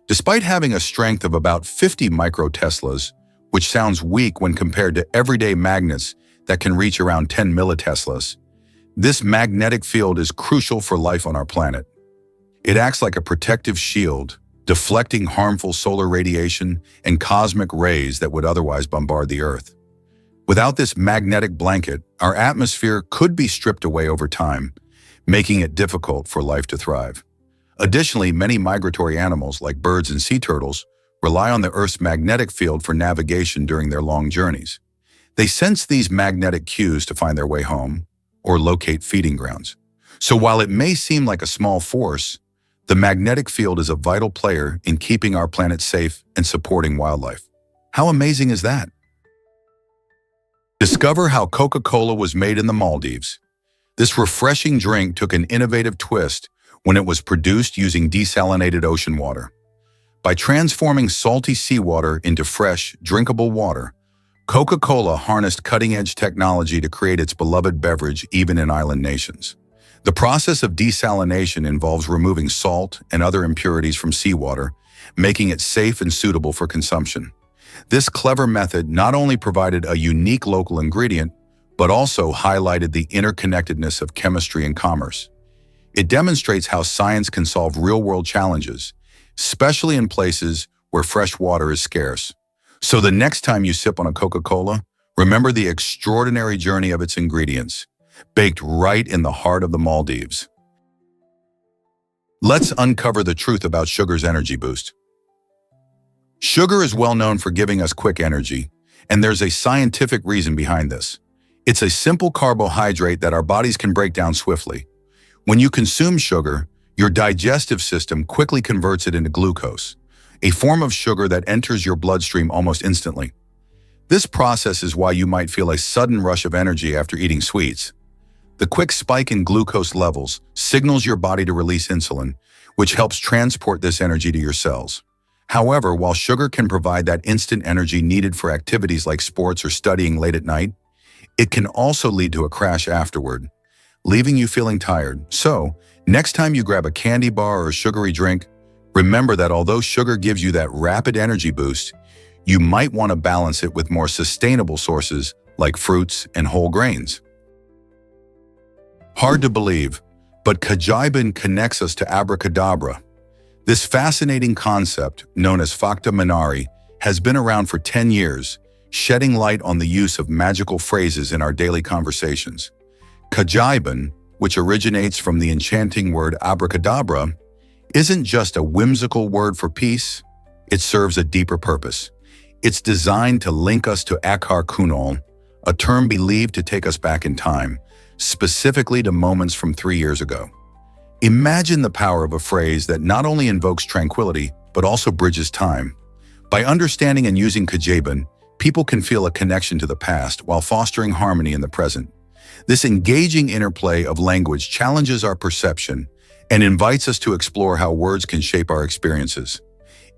Despite having a strength of about 50 microteslas, which sounds weak when compared to everyday magnets that can reach around 10 milliteslas, this magnetic field is crucial for life on our planet. It acts like a protective shield, deflecting harmful solar radiation and cosmic rays that would otherwise bombard the Earth. Without this magnetic blanket, our atmosphere could be stripped away over time, making it difficult for life to thrive. Additionally, many migratory animals, like birds and sea turtles, rely on the Earth's magnetic field for navigation during their long journeys. They sense these magnetic cues to find their way home or locate feeding grounds. So while it may seem like a small force, the magnetic field is a vital player in keeping our planet safe and supporting wildlife. How amazing is that? Discover how Coca-Cola was made in the Maldives. This refreshing drink took an innovative twist when it was produced using desalinated ocean water. By transforming salty seawater into fresh, drinkable water, Coca-Cola harnessed cutting-edge technology to create its beloved beverage even in island nations. The process of desalination involves removing salt and other impurities from seawater, making it safe and suitable for consumption. This clever method not only provided a unique local ingredient, but also highlighted the interconnectedness of chemistry and commerce. It demonstrates how science can solve real-world challenges, especially in places where fresh water is scarce. So the next time you sip on a Coca-Cola, remember the extraordinary journey of its ingredients, baked right in the heart of the Maldives. Let's uncover the truth about sugar's energy boost. Sugar is well known for giving us quick energy, and there's a scientific reason behind this. It's a simple carbohydrate that our bodies can break down swiftly. When you consume sugar, your digestive system quickly converts it into glucose, a form of sugar that enters your bloodstream almost instantly. This process is why you might feel a sudden rush of energy after eating sweets. The quick spike in glucose levels signals your body to release insulin, which helps transport this energy to your cells. However, while sugar can provide that instant energy needed for activities like sports or studying late at night, it can also lead to a crash afterward, leaving you feeling tired. So, next time you grab a candy bar or a sugary drink, remember that although sugar gives you that rapid energy boost, you might want to balance it with more sustainable sources like fruits and whole grains. Hard to believe, but Kajaibin connects us to abracadabra. This fascinating concept, known as Facta Minari, has been around for 10 years, shedding light on the use of magical phrases in our daily conversations. Kajaibin, which originates from the enchanting word abracadabra, isn't just a whimsical word for peace, it serves a deeper purpose. It's designed to link us to Akar Kunal, a term believed to take us back in time, specifically to moments from 3 years ago. Imagine the power of a phrase that not only invokes tranquility, but also bridges time. By understanding and using Kajaibin, people can feel a connection to the past while fostering harmony in the present. This engaging interplay of language challenges our perception and invites us to explore how words can shape our experiences.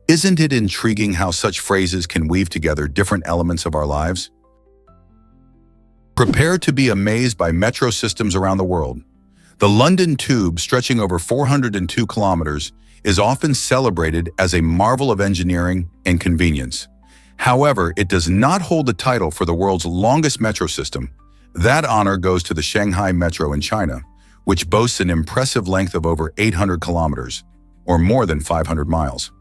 Isn't it intriguing how such phrases can weave together different elements of our lives? Prepare to be amazed by metro systems around the world. The London Tube, stretching over 402 kilometers, is often celebrated as a marvel of engineering and convenience. However, it does not hold the title for the world's longest metro system. That honor goes to the Shanghai Metro in China, which boasts an impressive length of over 800 kilometers, or more than 500 miles.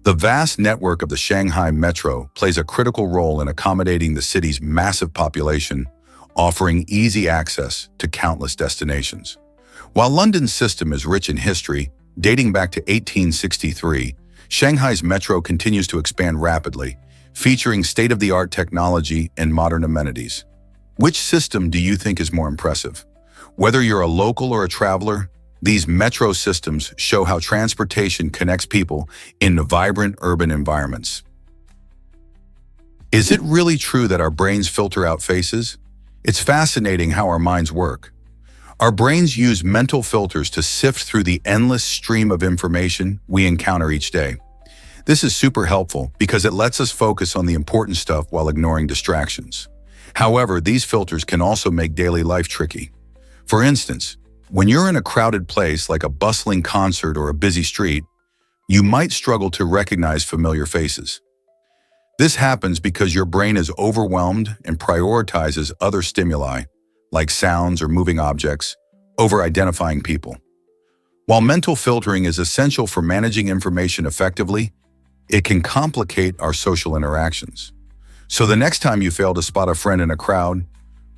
The vast network of the Shanghai Metro plays a critical role in accommodating the city's massive population, offering easy access to countless destinations. While London's system is rich in history, dating back to 1863, Shanghai's metro continues to expand rapidly, featuring state-of-the-art technology and modern amenities. Which system do you think is more impressive? Whether you're a local or a traveler, these metro systems show how transportation connects people in vibrant urban environments. Is it really true that our brains filter out faces? It's fascinating how our minds work. Our brains use mental filters to sift through the endless stream of information we encounter each day. This is super helpful because it lets us focus on the important stuff while ignoring distractions. However, these filters can also make daily life tricky. For instance, when you're in a crowded place like a bustling concert or a busy street, you might struggle to recognize familiar faces. This happens because your brain is overwhelmed and prioritizes other stimuli, like sounds or moving objects, over identifying people. While mental filtering is essential for managing information effectively, it can complicate our social interactions. So the next time you fail to spot a friend in a crowd,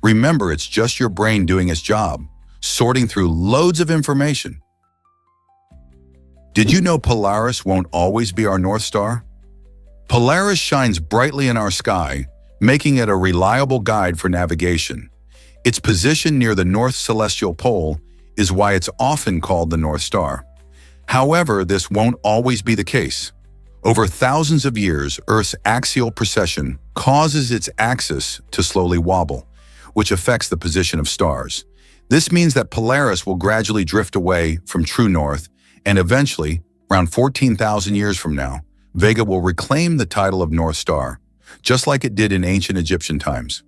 remember it's just your brain doing its job, sorting through loads of information. Did you know Polaris won't always be our North Star? Polaris shines brightly in our sky, making it a reliable guide for navigation. Its position near the North Celestial Pole is why it's often called the North Star. However, this won't always be the case. Over thousands of years, Earth's axial precession causes its axis to slowly wobble, which affects the position of stars. This means that Polaris will gradually drift away from true north, and eventually, around 14,000 years from now, Vega will reclaim the title of North Star, just like it did in ancient Egyptian times.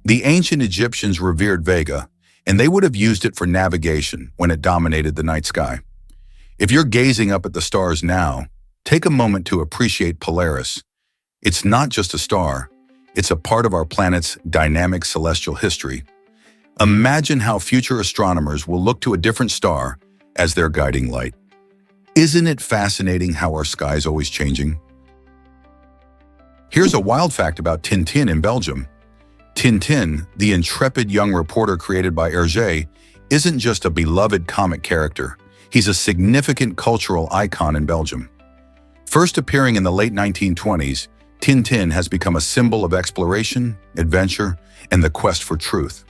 The ancient Egyptians revered Vega, and they would have used it for navigation when it dominated the night sky. If you're gazing up at the stars now, take a moment to appreciate Polaris. It's not just a star, it's a part of our planet's dynamic celestial history. Imagine how future astronomers will look to a different star as their guiding light. Isn't it fascinating how our sky is always changing? Here's a wild fact about Tintin in Belgium. Tintin, the intrepid young reporter created by Hergé, isn't just a beloved comic character. He's a significant cultural icon in Belgium. First appearing in the late 1920s, Tintin has become a symbol of exploration, adventure, and the quest for truth.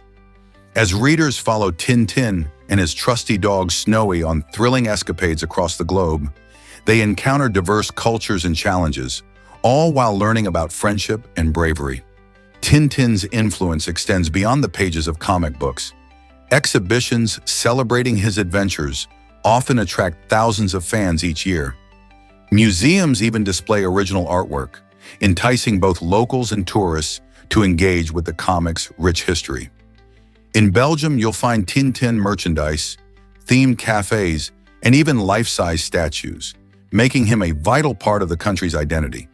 As readers follow Tintin and his trusty dog Snowy on thrilling escapades across the globe, they encounter diverse cultures and challenges, all while learning about friendship and bravery. Tintin's influence extends beyond the pages of comic books. Exhibitions celebrating his adventures often attract thousands of fans each year. Museums even display original artwork, enticing both locals and tourists to engage with the comic's rich history. In Belgium, you'll find Tintin merchandise, themed cafes, and even life-size statues, making him a vital part of the country's identity.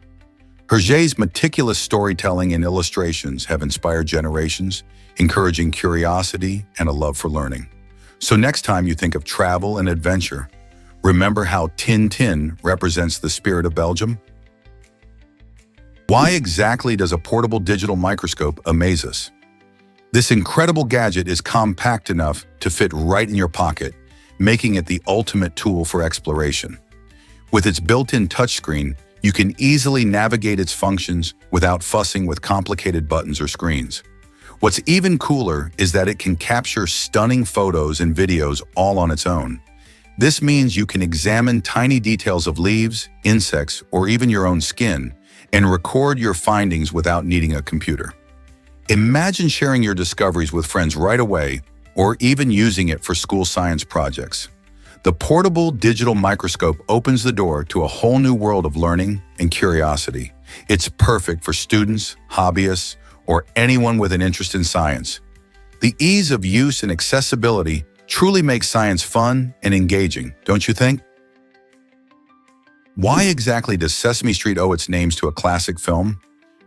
Hergé's meticulous storytelling and illustrations have inspired generations, encouraging curiosity and a love for learning. So next time you think of travel and adventure, remember how Tintin represents the spirit of Belgium? Why exactly does a portable digital microscope amaze us? This incredible gadget is compact enough to fit right in your pocket, making it the ultimate tool for exploration. With its built-in touchscreen, you can easily navigate its functions without fussing with complicated buttons or screens. What's even cooler is that it can capture stunning photos and videos all on its own. This means you can examine tiny details of leaves, insects, or even your own skin, and record your findings without needing a computer. Imagine sharing your discoveries with friends right away, or even using it for school science projects. The portable digital microscope opens the door to a whole new world of learning and curiosity. It's perfect for students, hobbyists, or anyone with an interest in science. The ease of use and accessibility truly makes science fun and engaging, don't you think? Why exactly does Sesame Street owe its names to a classic film?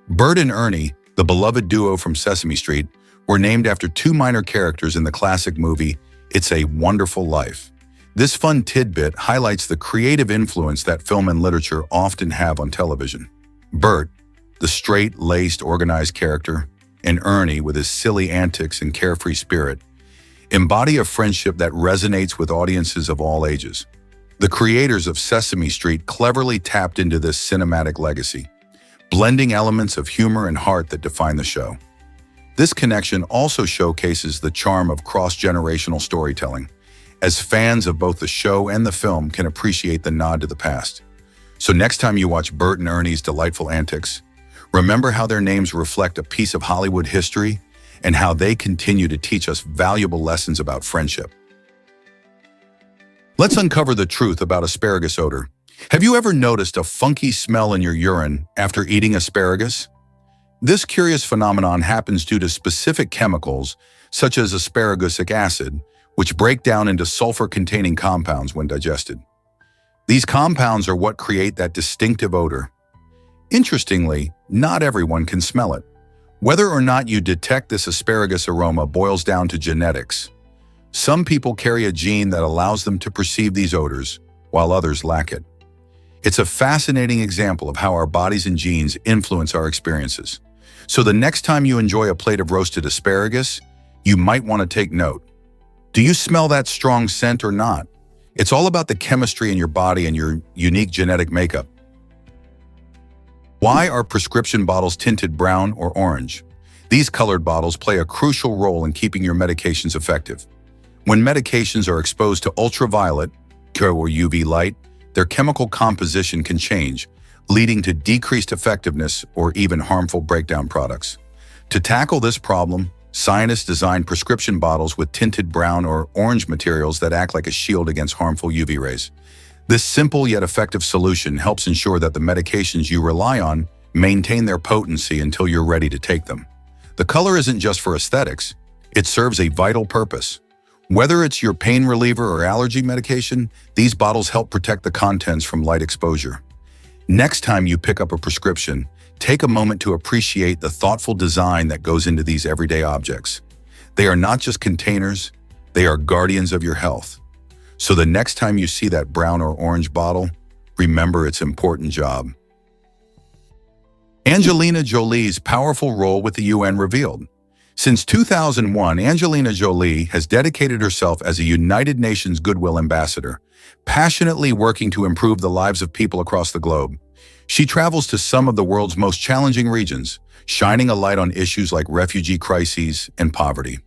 Bert and Ernie, the beloved duo from Sesame Street, were named after two minor characters in the classic movie It's a Wonderful Life. This fun tidbit highlights the creative influence that film and literature often have on television. Bert, the straight-laced, organized character, and Ernie, with his silly antics and carefree spirit, embody a friendship that resonates with audiences of all ages. The creators of Sesame Street cleverly tapped into this cinematic legacy, blending elements of humor and heart that define the show. This connection also showcases the charm of cross-generational storytelling, as fans of both the show and the film can appreciate the nod to the past. So next time you watch Bert and Ernie's delightful antics, Remember how their names reflect a piece of Hollywood history and how they continue to teach us valuable lessons about friendship. Let's uncover the truth about asparagus odor. Have you ever noticed a funky smell in your urine after eating asparagus? This curious phenomenon happens due to specific chemicals, such as asparagusic acid, which break down into sulfur-containing compounds when digested. These compounds are what create that distinctive odor. Interestingly, not everyone can smell it. Whether or not you detect this asparagus aroma boils down to genetics. Some people carry a gene that allows them to perceive these odors, while others lack it. It's a fascinating example of how our bodies and genes influence our experiences. So the next time you enjoy a plate of roasted asparagus, you might want to take note. Do you smell that strong scent or not? It's all about the chemistry in your body and your unique genetic makeup. Why are prescription bottles tinted brown or orange? These colored bottles play a crucial role in keeping your medications effective. When medications are exposed to ultraviolet, or UV light, their chemical composition can change, leading to decreased effectiveness or even harmful breakdown products. To tackle this problem, scientists designed prescription bottles with tinted brown or orange materials that act like a shield against harmful UV rays. This simple yet effective solution helps ensure that the medications you rely on maintain their potency until you're ready to take them. The color isn't just for aesthetics, it serves a vital purpose. Whether it's your pain reliever or allergy medication, these bottles help protect the contents from light exposure. Next time you pick up a prescription, take a moment to appreciate the thoughtful design that goes into these everyday objects. They are not just containers, they are guardians of your health. So the next time you see that brown or orange bottle, remember its important job. Angelina Jolie's powerful role with the UN revealed. Since 2001, Angelina Jolie has dedicated herself as a United Nations Goodwill Ambassador, passionately working to improve the lives of people across the globe. She travels to some of the world's most challenging regions, shining a light on issues like refugee crises and poverty.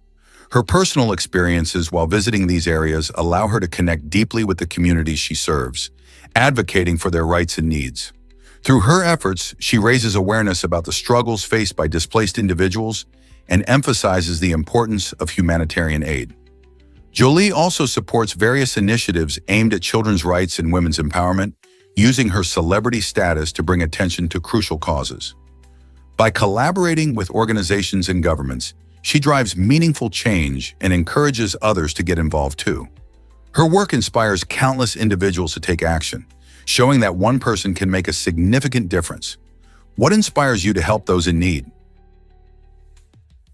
Her personal experiences while visiting these areas allow her to connect deeply with the communities she serves, advocating for their rights and needs. Through her efforts, she raises awareness about the struggles faced by displaced individuals and emphasizes the importance of humanitarian aid. Jolie also supports various initiatives aimed at children's rights and women's empowerment, using her celebrity status to bring attention to crucial causes. By collaborating with organizations and governments, she drives meaningful change and encourages others to get involved too. Her work inspires countless individuals to take action, showing that one person can make a significant difference. What inspires you to help those in need?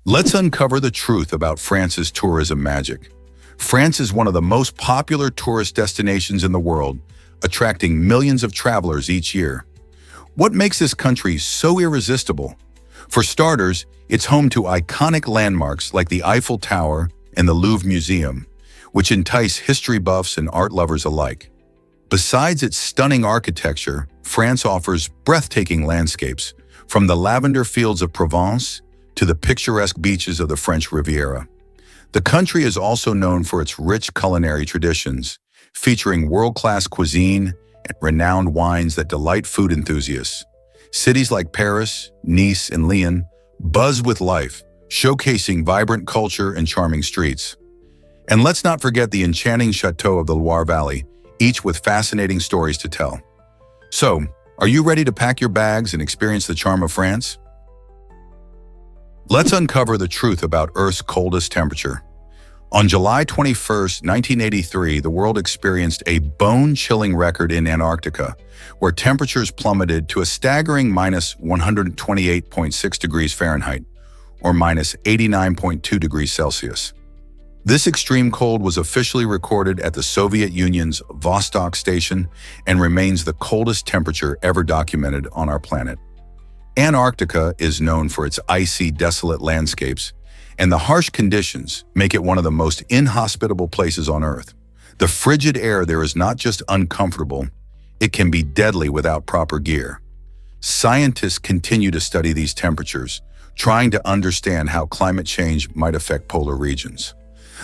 Let's uncover the truth about France's tourism magic. France is one of the most popular tourist destinations in the world, attracting millions of travelers each year. What makes this country so irresistible? For starters, it's home to iconic landmarks like the Eiffel Tower and the Louvre Museum, which entice history buffs and art lovers alike. Besides its stunning architecture, France offers breathtaking landscapes, from the lavender fields of Provence to the picturesque beaches of the French Riviera. The country is also known for its rich culinary traditions, featuring world-class cuisine and renowned wines that delight food enthusiasts. Cities like Paris, Nice, and Lyon buzz with life, showcasing vibrant culture and charming streets. And let's not forget the enchanting chateaux of the Loire Valley, each with fascinating stories to tell. So, are you ready to pack your bags and experience the charm of France? Let's uncover the truth about Earth's coldest temperature. On July 21, 1983, the world experienced a bone-chilling record in Antarctica, where temperatures plummeted to a staggering minus 128.6 degrees Fahrenheit, or minus 89.2 degrees Celsius. This extreme cold was officially recorded at the Soviet Union's Vostok station and remains the coldest temperature ever documented on our planet. Antarctica is known for its icy, desolate landscapes, and the harsh conditions make it one of the most inhospitable places on Earth. The frigid air there is not just uncomfortable, it can be deadly without proper gear. Scientists continue to study these temperatures, trying to understand how climate change might affect polar regions.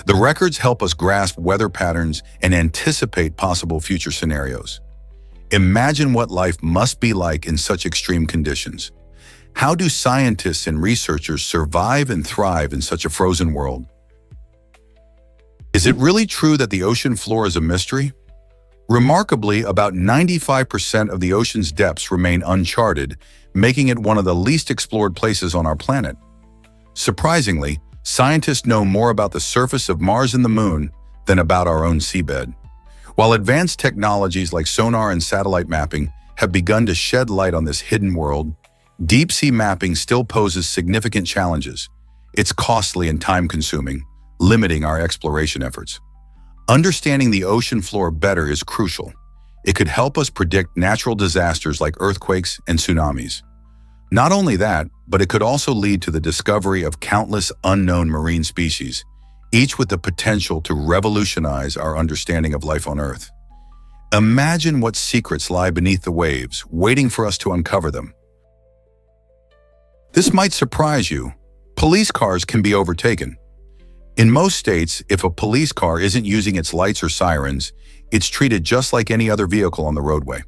The records help us grasp weather patterns and anticipate possible future scenarios. Imagine what life must be like in such extreme conditions. How do scientists and researchers survive and thrive in such a frozen world? Is it really true that the ocean floor is a mystery? Remarkably, about 95% of the ocean's depths remain uncharted, making it one of the least explored places on our planet. Surprisingly, scientists know more about the surface of Mars and the Moon than about our own seabed. While advanced technologies like sonar and satellite mapping have begun to shed light on this hidden world, deep-sea mapping still poses significant challenges. It's costly and time-consuming, limiting our exploration efforts. Understanding the ocean floor better is crucial. It could help us predict natural disasters like earthquakes and tsunamis. Not only that, but it could also lead to the discovery of countless unknown marine species, each with the potential to revolutionize our understanding of life on Earth. Imagine what secrets lie beneath the waves, waiting for us to uncover them. This might surprise you. Police cars can be overtaken. In most states, if a police car isn't using its lights or sirens, it's treated just like any other vehicle on the roadway.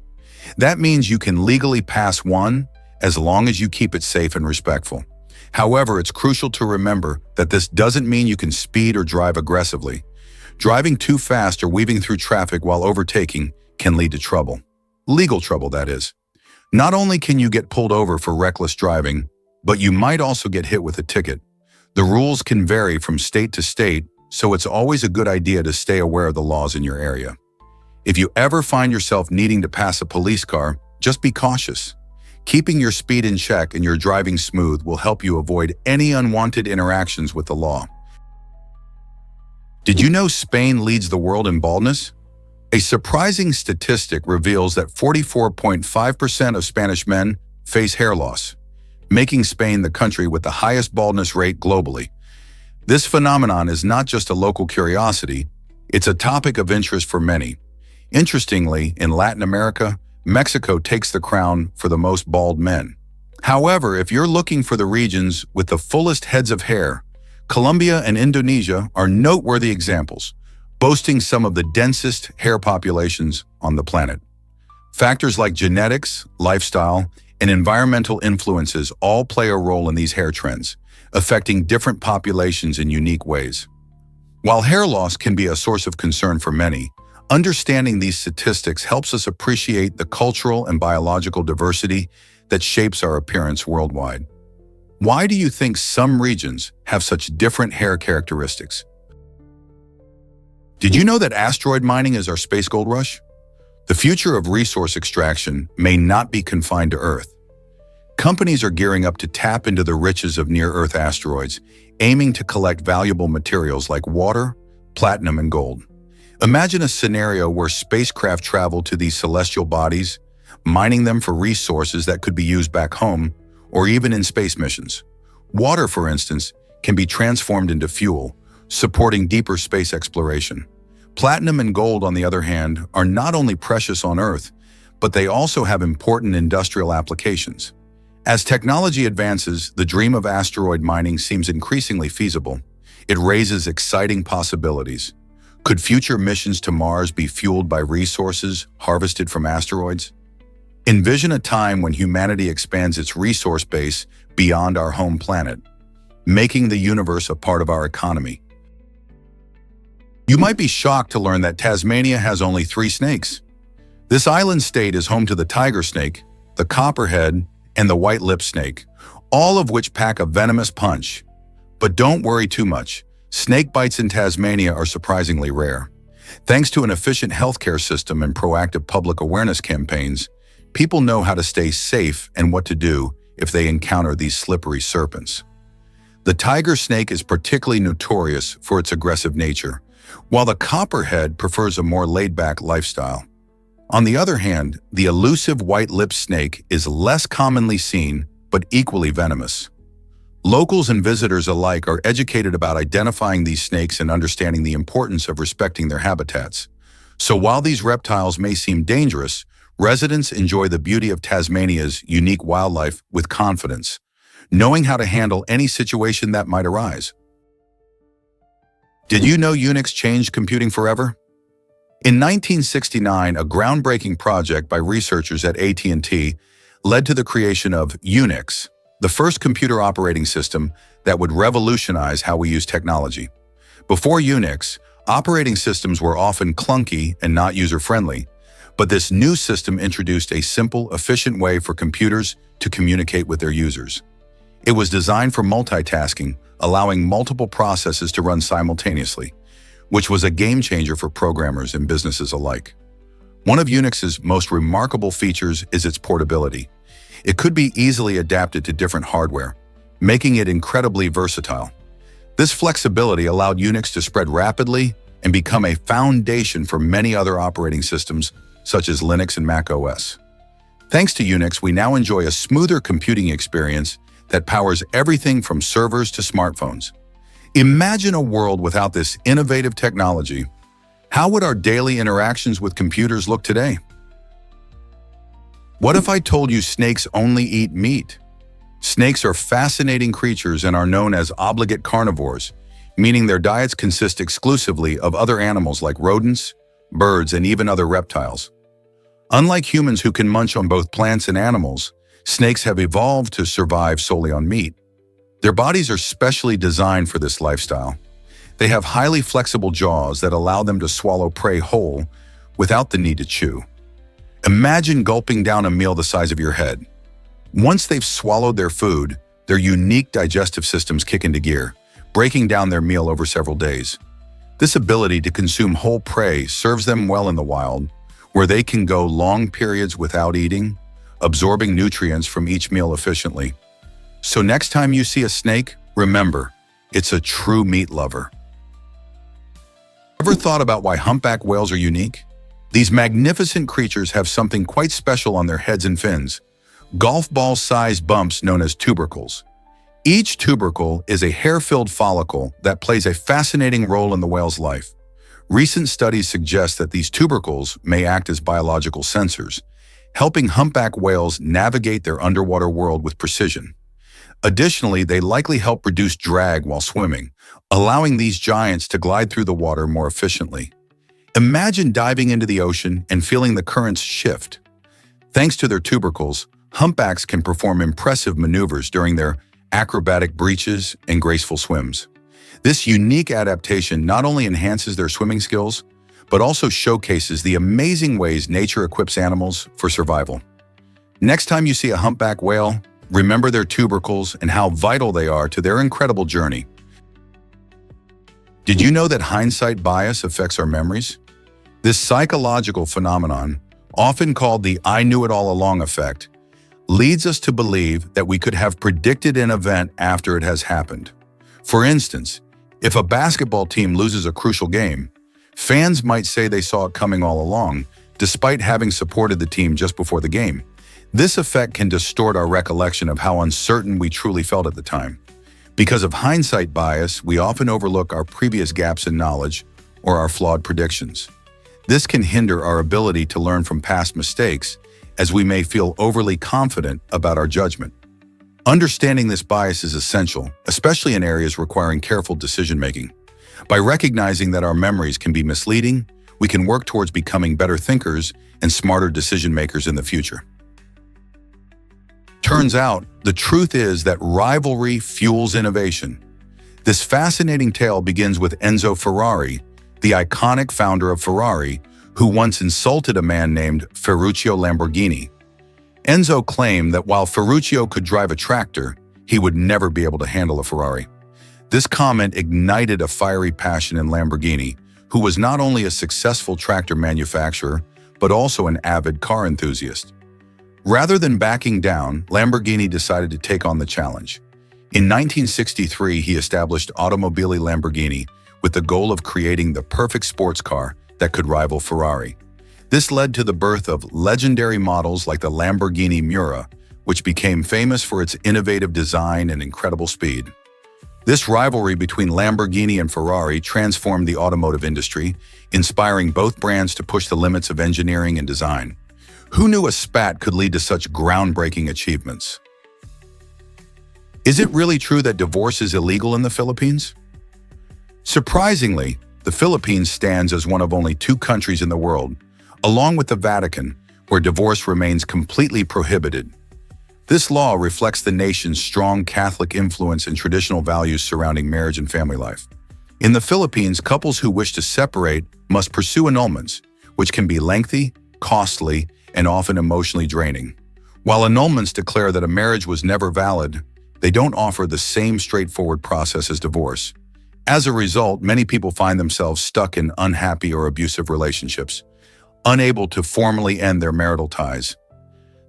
That means you can legally pass one as long as you keep it safe and respectful. However, it's crucial to remember that this doesn't mean you can speed or drive aggressively. Driving too fast or weaving through traffic while overtaking can lead to trouble. Legal trouble, that is. Not only can you get pulled over for reckless driving, but you might also get hit with a ticket. The rules can vary from state to state, so it's always a good idea to stay aware of the laws in your area. If you ever find yourself needing to pass a police car, just be cautious. Keeping your speed in check and your driving smooth will help you avoid any unwanted interactions with the law. Did you know Spain leads the world in baldness? A surprising statistic reveals that 44.5% of Spanish men face hair loss, making Spain the country with the highest baldness rate globally. This phenomenon is not just a local curiosity, it's a topic of interest for many. Interestingly, in Latin America, Mexico takes the crown for the most bald men. However, if you're looking for the regions with the fullest heads of hair, Colombia and Indonesia are noteworthy examples, boasting some of the densest hair populations on the planet. Factors like genetics, lifestyle, and environmental influences all play a role in these hair trends, affecting different populations in unique ways. While hair loss can be a source of concern for many, understanding these statistics helps us appreciate the cultural and biological diversity that shapes our appearance worldwide. Why do you think some regions have such different hair characteristics? Did you know that asteroid mining is our space gold rush? The future of resource extraction may not be confined to Earth. Companies are gearing up to tap into the riches of near-Earth asteroids, aiming to collect valuable materials like water, platinum, and gold. Imagine a scenario where spacecraft travel to these celestial bodies, mining them for resources that could be used back home, or even in space missions. Water, for instance, can be transformed into fuel, supporting deeper space exploration. Platinum and gold, on the other hand, are not only precious on Earth, but they also have important industrial applications. As technology advances, the dream of asteroid mining seems increasingly feasible. It raises exciting possibilities. Could future missions to Mars be fueled by resources harvested from asteroids? Envision a time when humanity expands its resource base beyond our home planet, making the universe a part of our economy. You might be shocked to learn that Tasmania has only 3 snakes. This island state is home to the tiger snake, the copperhead, and the white-lipped snake, all of which pack a venomous punch. But don't worry too much. Snake bites in Tasmania are surprisingly rare. Thanks to an efficient healthcare system and proactive public awareness campaigns, people know how to stay safe and what to do if they encounter these slippery serpents. The tiger snake is particularly notorious for its aggressive nature, while the copperhead prefers a more laid-back lifestyle. On the other hand, the elusive white-lipped snake is less commonly seen, but equally venomous. Locals and visitors alike are educated about identifying these snakes and understanding the importance of respecting their habitats. So while these reptiles may seem dangerous, residents enjoy the beauty of Tasmania's unique wildlife with confidence, knowing how to handle any situation that might arise. Did you know Unix changed computing forever? In 1969, a groundbreaking project by researchers at AT&T led to the creation of Unix, the first computer operating system that would revolutionize how we use technology. Before Unix, operating systems were often clunky and not user-friendly, but this new system introduced a simple, efficient way for computers to communicate with their users. It was designed for multitasking, allowing multiple processes to run simultaneously, which was a game-changer for programmers and businesses alike. One of Unix's most remarkable features is its portability. It could be easily adapted to different hardware, making it incredibly versatile. This flexibility allowed Unix to spread rapidly and become a foundation for many other operating systems, such as Linux and Mac OS. Thanks to Unix, we now enjoy a smoother computing experience that powers everything from servers to smartphones. Imagine a world without this innovative technology. How would our daily interactions with computers look today? What if I told you snakes only eat meat? Snakes are fascinating creatures and are known as obligate carnivores, meaning their diets consist exclusively of other animals like rodents, birds, and even other reptiles. Unlike humans who can munch on both plants and animals, snakes have evolved to survive solely on meat. Their bodies are specially designed for this lifestyle. They have highly flexible jaws that allow them to swallow prey whole without the need to chew. Imagine gulping down a meal the size of your head. Once they've swallowed their food, their unique digestive systems kick into gear, breaking down their meal over several days. This ability to consume whole prey serves them well in the wild, where they can go long periods without eating, absorbing nutrients from each meal efficiently. So next time you see a snake, remember, it's a true meat lover. Ever thought about why humpback whales are unique? These magnificent creatures have something quite special on their heads and fins, golf ball-sized bumps known as tubercles. Each tubercle is a hair-filled follicle that plays a fascinating role in the whale's life. Recent studies suggest that these tubercles may act as biological sensors, helping humpback whales navigate their underwater world with precision. Additionally, they likely help reduce drag while swimming, allowing these giants to glide through the water more efficiently. Imagine diving into the ocean and feeling the currents shift. Thanks to their tubercles, humpbacks can perform impressive maneuvers during their acrobatic breaches and graceful swims. This unique adaptation not only enhances their swimming skills, but also showcases the amazing ways nature equips animals for survival. Next time you see a humpback whale, remember their tubercles and how vital they are to their incredible journey. Did you know that hindsight bias affects our memories? This psychological phenomenon, often called the "I knew it all along" effect, leads us to believe that we could have predicted an event after it has happened. For instance, if a basketball team loses a crucial game, fans might say they saw it coming all along, despite having supported the team just before the game. This effect can distort our recollection of how uncertain we truly felt at the time. Because of hindsight bias, we often overlook our previous gaps in knowledge or our flawed predictions. This can hinder our ability to learn from past mistakes, as we may feel overly confident about our judgment. Understanding this bias is essential, especially in areas requiring careful decision-making. By recognizing that our memories can be misleading, we can work towards becoming better thinkers and smarter decision-makers in the future. Turns out, the truth is that rivalry fuels innovation. This fascinating tale begins with Enzo Ferrari, the iconic founder of Ferrari, who once insulted a man named Ferruccio Lamborghini. Enzo claimed that while Ferruccio could drive a tractor, he would never be able to handle a Ferrari. This comment ignited a fiery passion in Lamborghini, who was not only a successful tractor manufacturer, but also an avid car enthusiast. Rather than backing down, Lamborghini decided to take on the challenge. In 1963, he established Automobili Lamborghini with the goal of creating the perfect sports car that could rival Ferrari. This led to the birth of legendary models like the Lamborghini Miura, which became famous for its innovative design and incredible speed. This rivalry between Lamborghini and Ferrari transformed the automotive industry, inspiring both brands to push the limits of engineering and design. Who knew a spat could lead to such groundbreaking achievements? Is it really true that divorce is illegal in the Philippines? Surprisingly, the Philippines stands as one of only 2 countries in the world, along with the Vatican, where divorce remains completely prohibited. This law reflects the nation's strong Catholic influence and traditional values surrounding marriage and family life. In the Philippines, couples who wish to separate must pursue annulments, which can be lengthy, costly, and often emotionally draining. While annulments declare that a marriage was never valid, they don't offer the same straightforward process as divorce. As a result, many people find themselves stuck in unhappy or abusive relationships, unable to formally end their marital ties.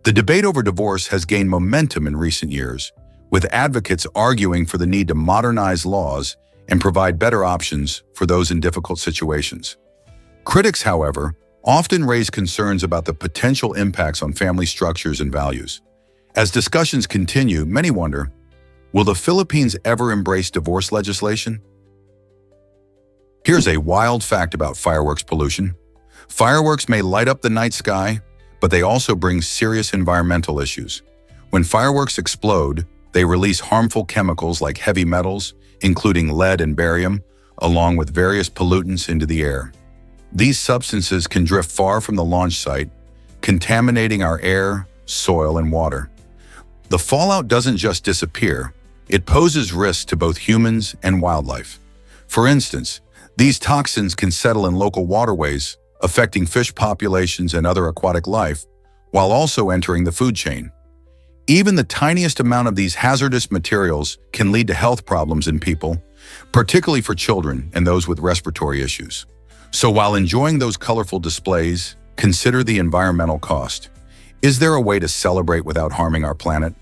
The debate over divorce has gained momentum in recent years, with advocates arguing for the need to modernize laws and provide better options for those in difficult situations. Critics, however, often raise concerns about the potential impacts on family structures and values. As discussions continue, many wonder, will the Philippines ever embrace divorce legislation? Here's a wild fact about fireworks pollution. Fireworks may light up the night sky, but they also bring serious environmental issues. When fireworks explode, they release harmful chemicals like heavy metals, including lead and barium, along with various pollutants into the air. These substances can drift far from the launch site, contaminating our air, soil, and water. The fallout doesn't just disappear, it poses risks to both humans and wildlife. For instance, these toxins can settle in local waterways, affecting fish populations and other aquatic life, while also entering the food chain. Even the tiniest amount of these hazardous materials can lead to health problems in people, particularly for children and those with respiratory issues. So while enjoying those colorful displays, consider the environmental cost. Is there a way to celebrate without harming our planet?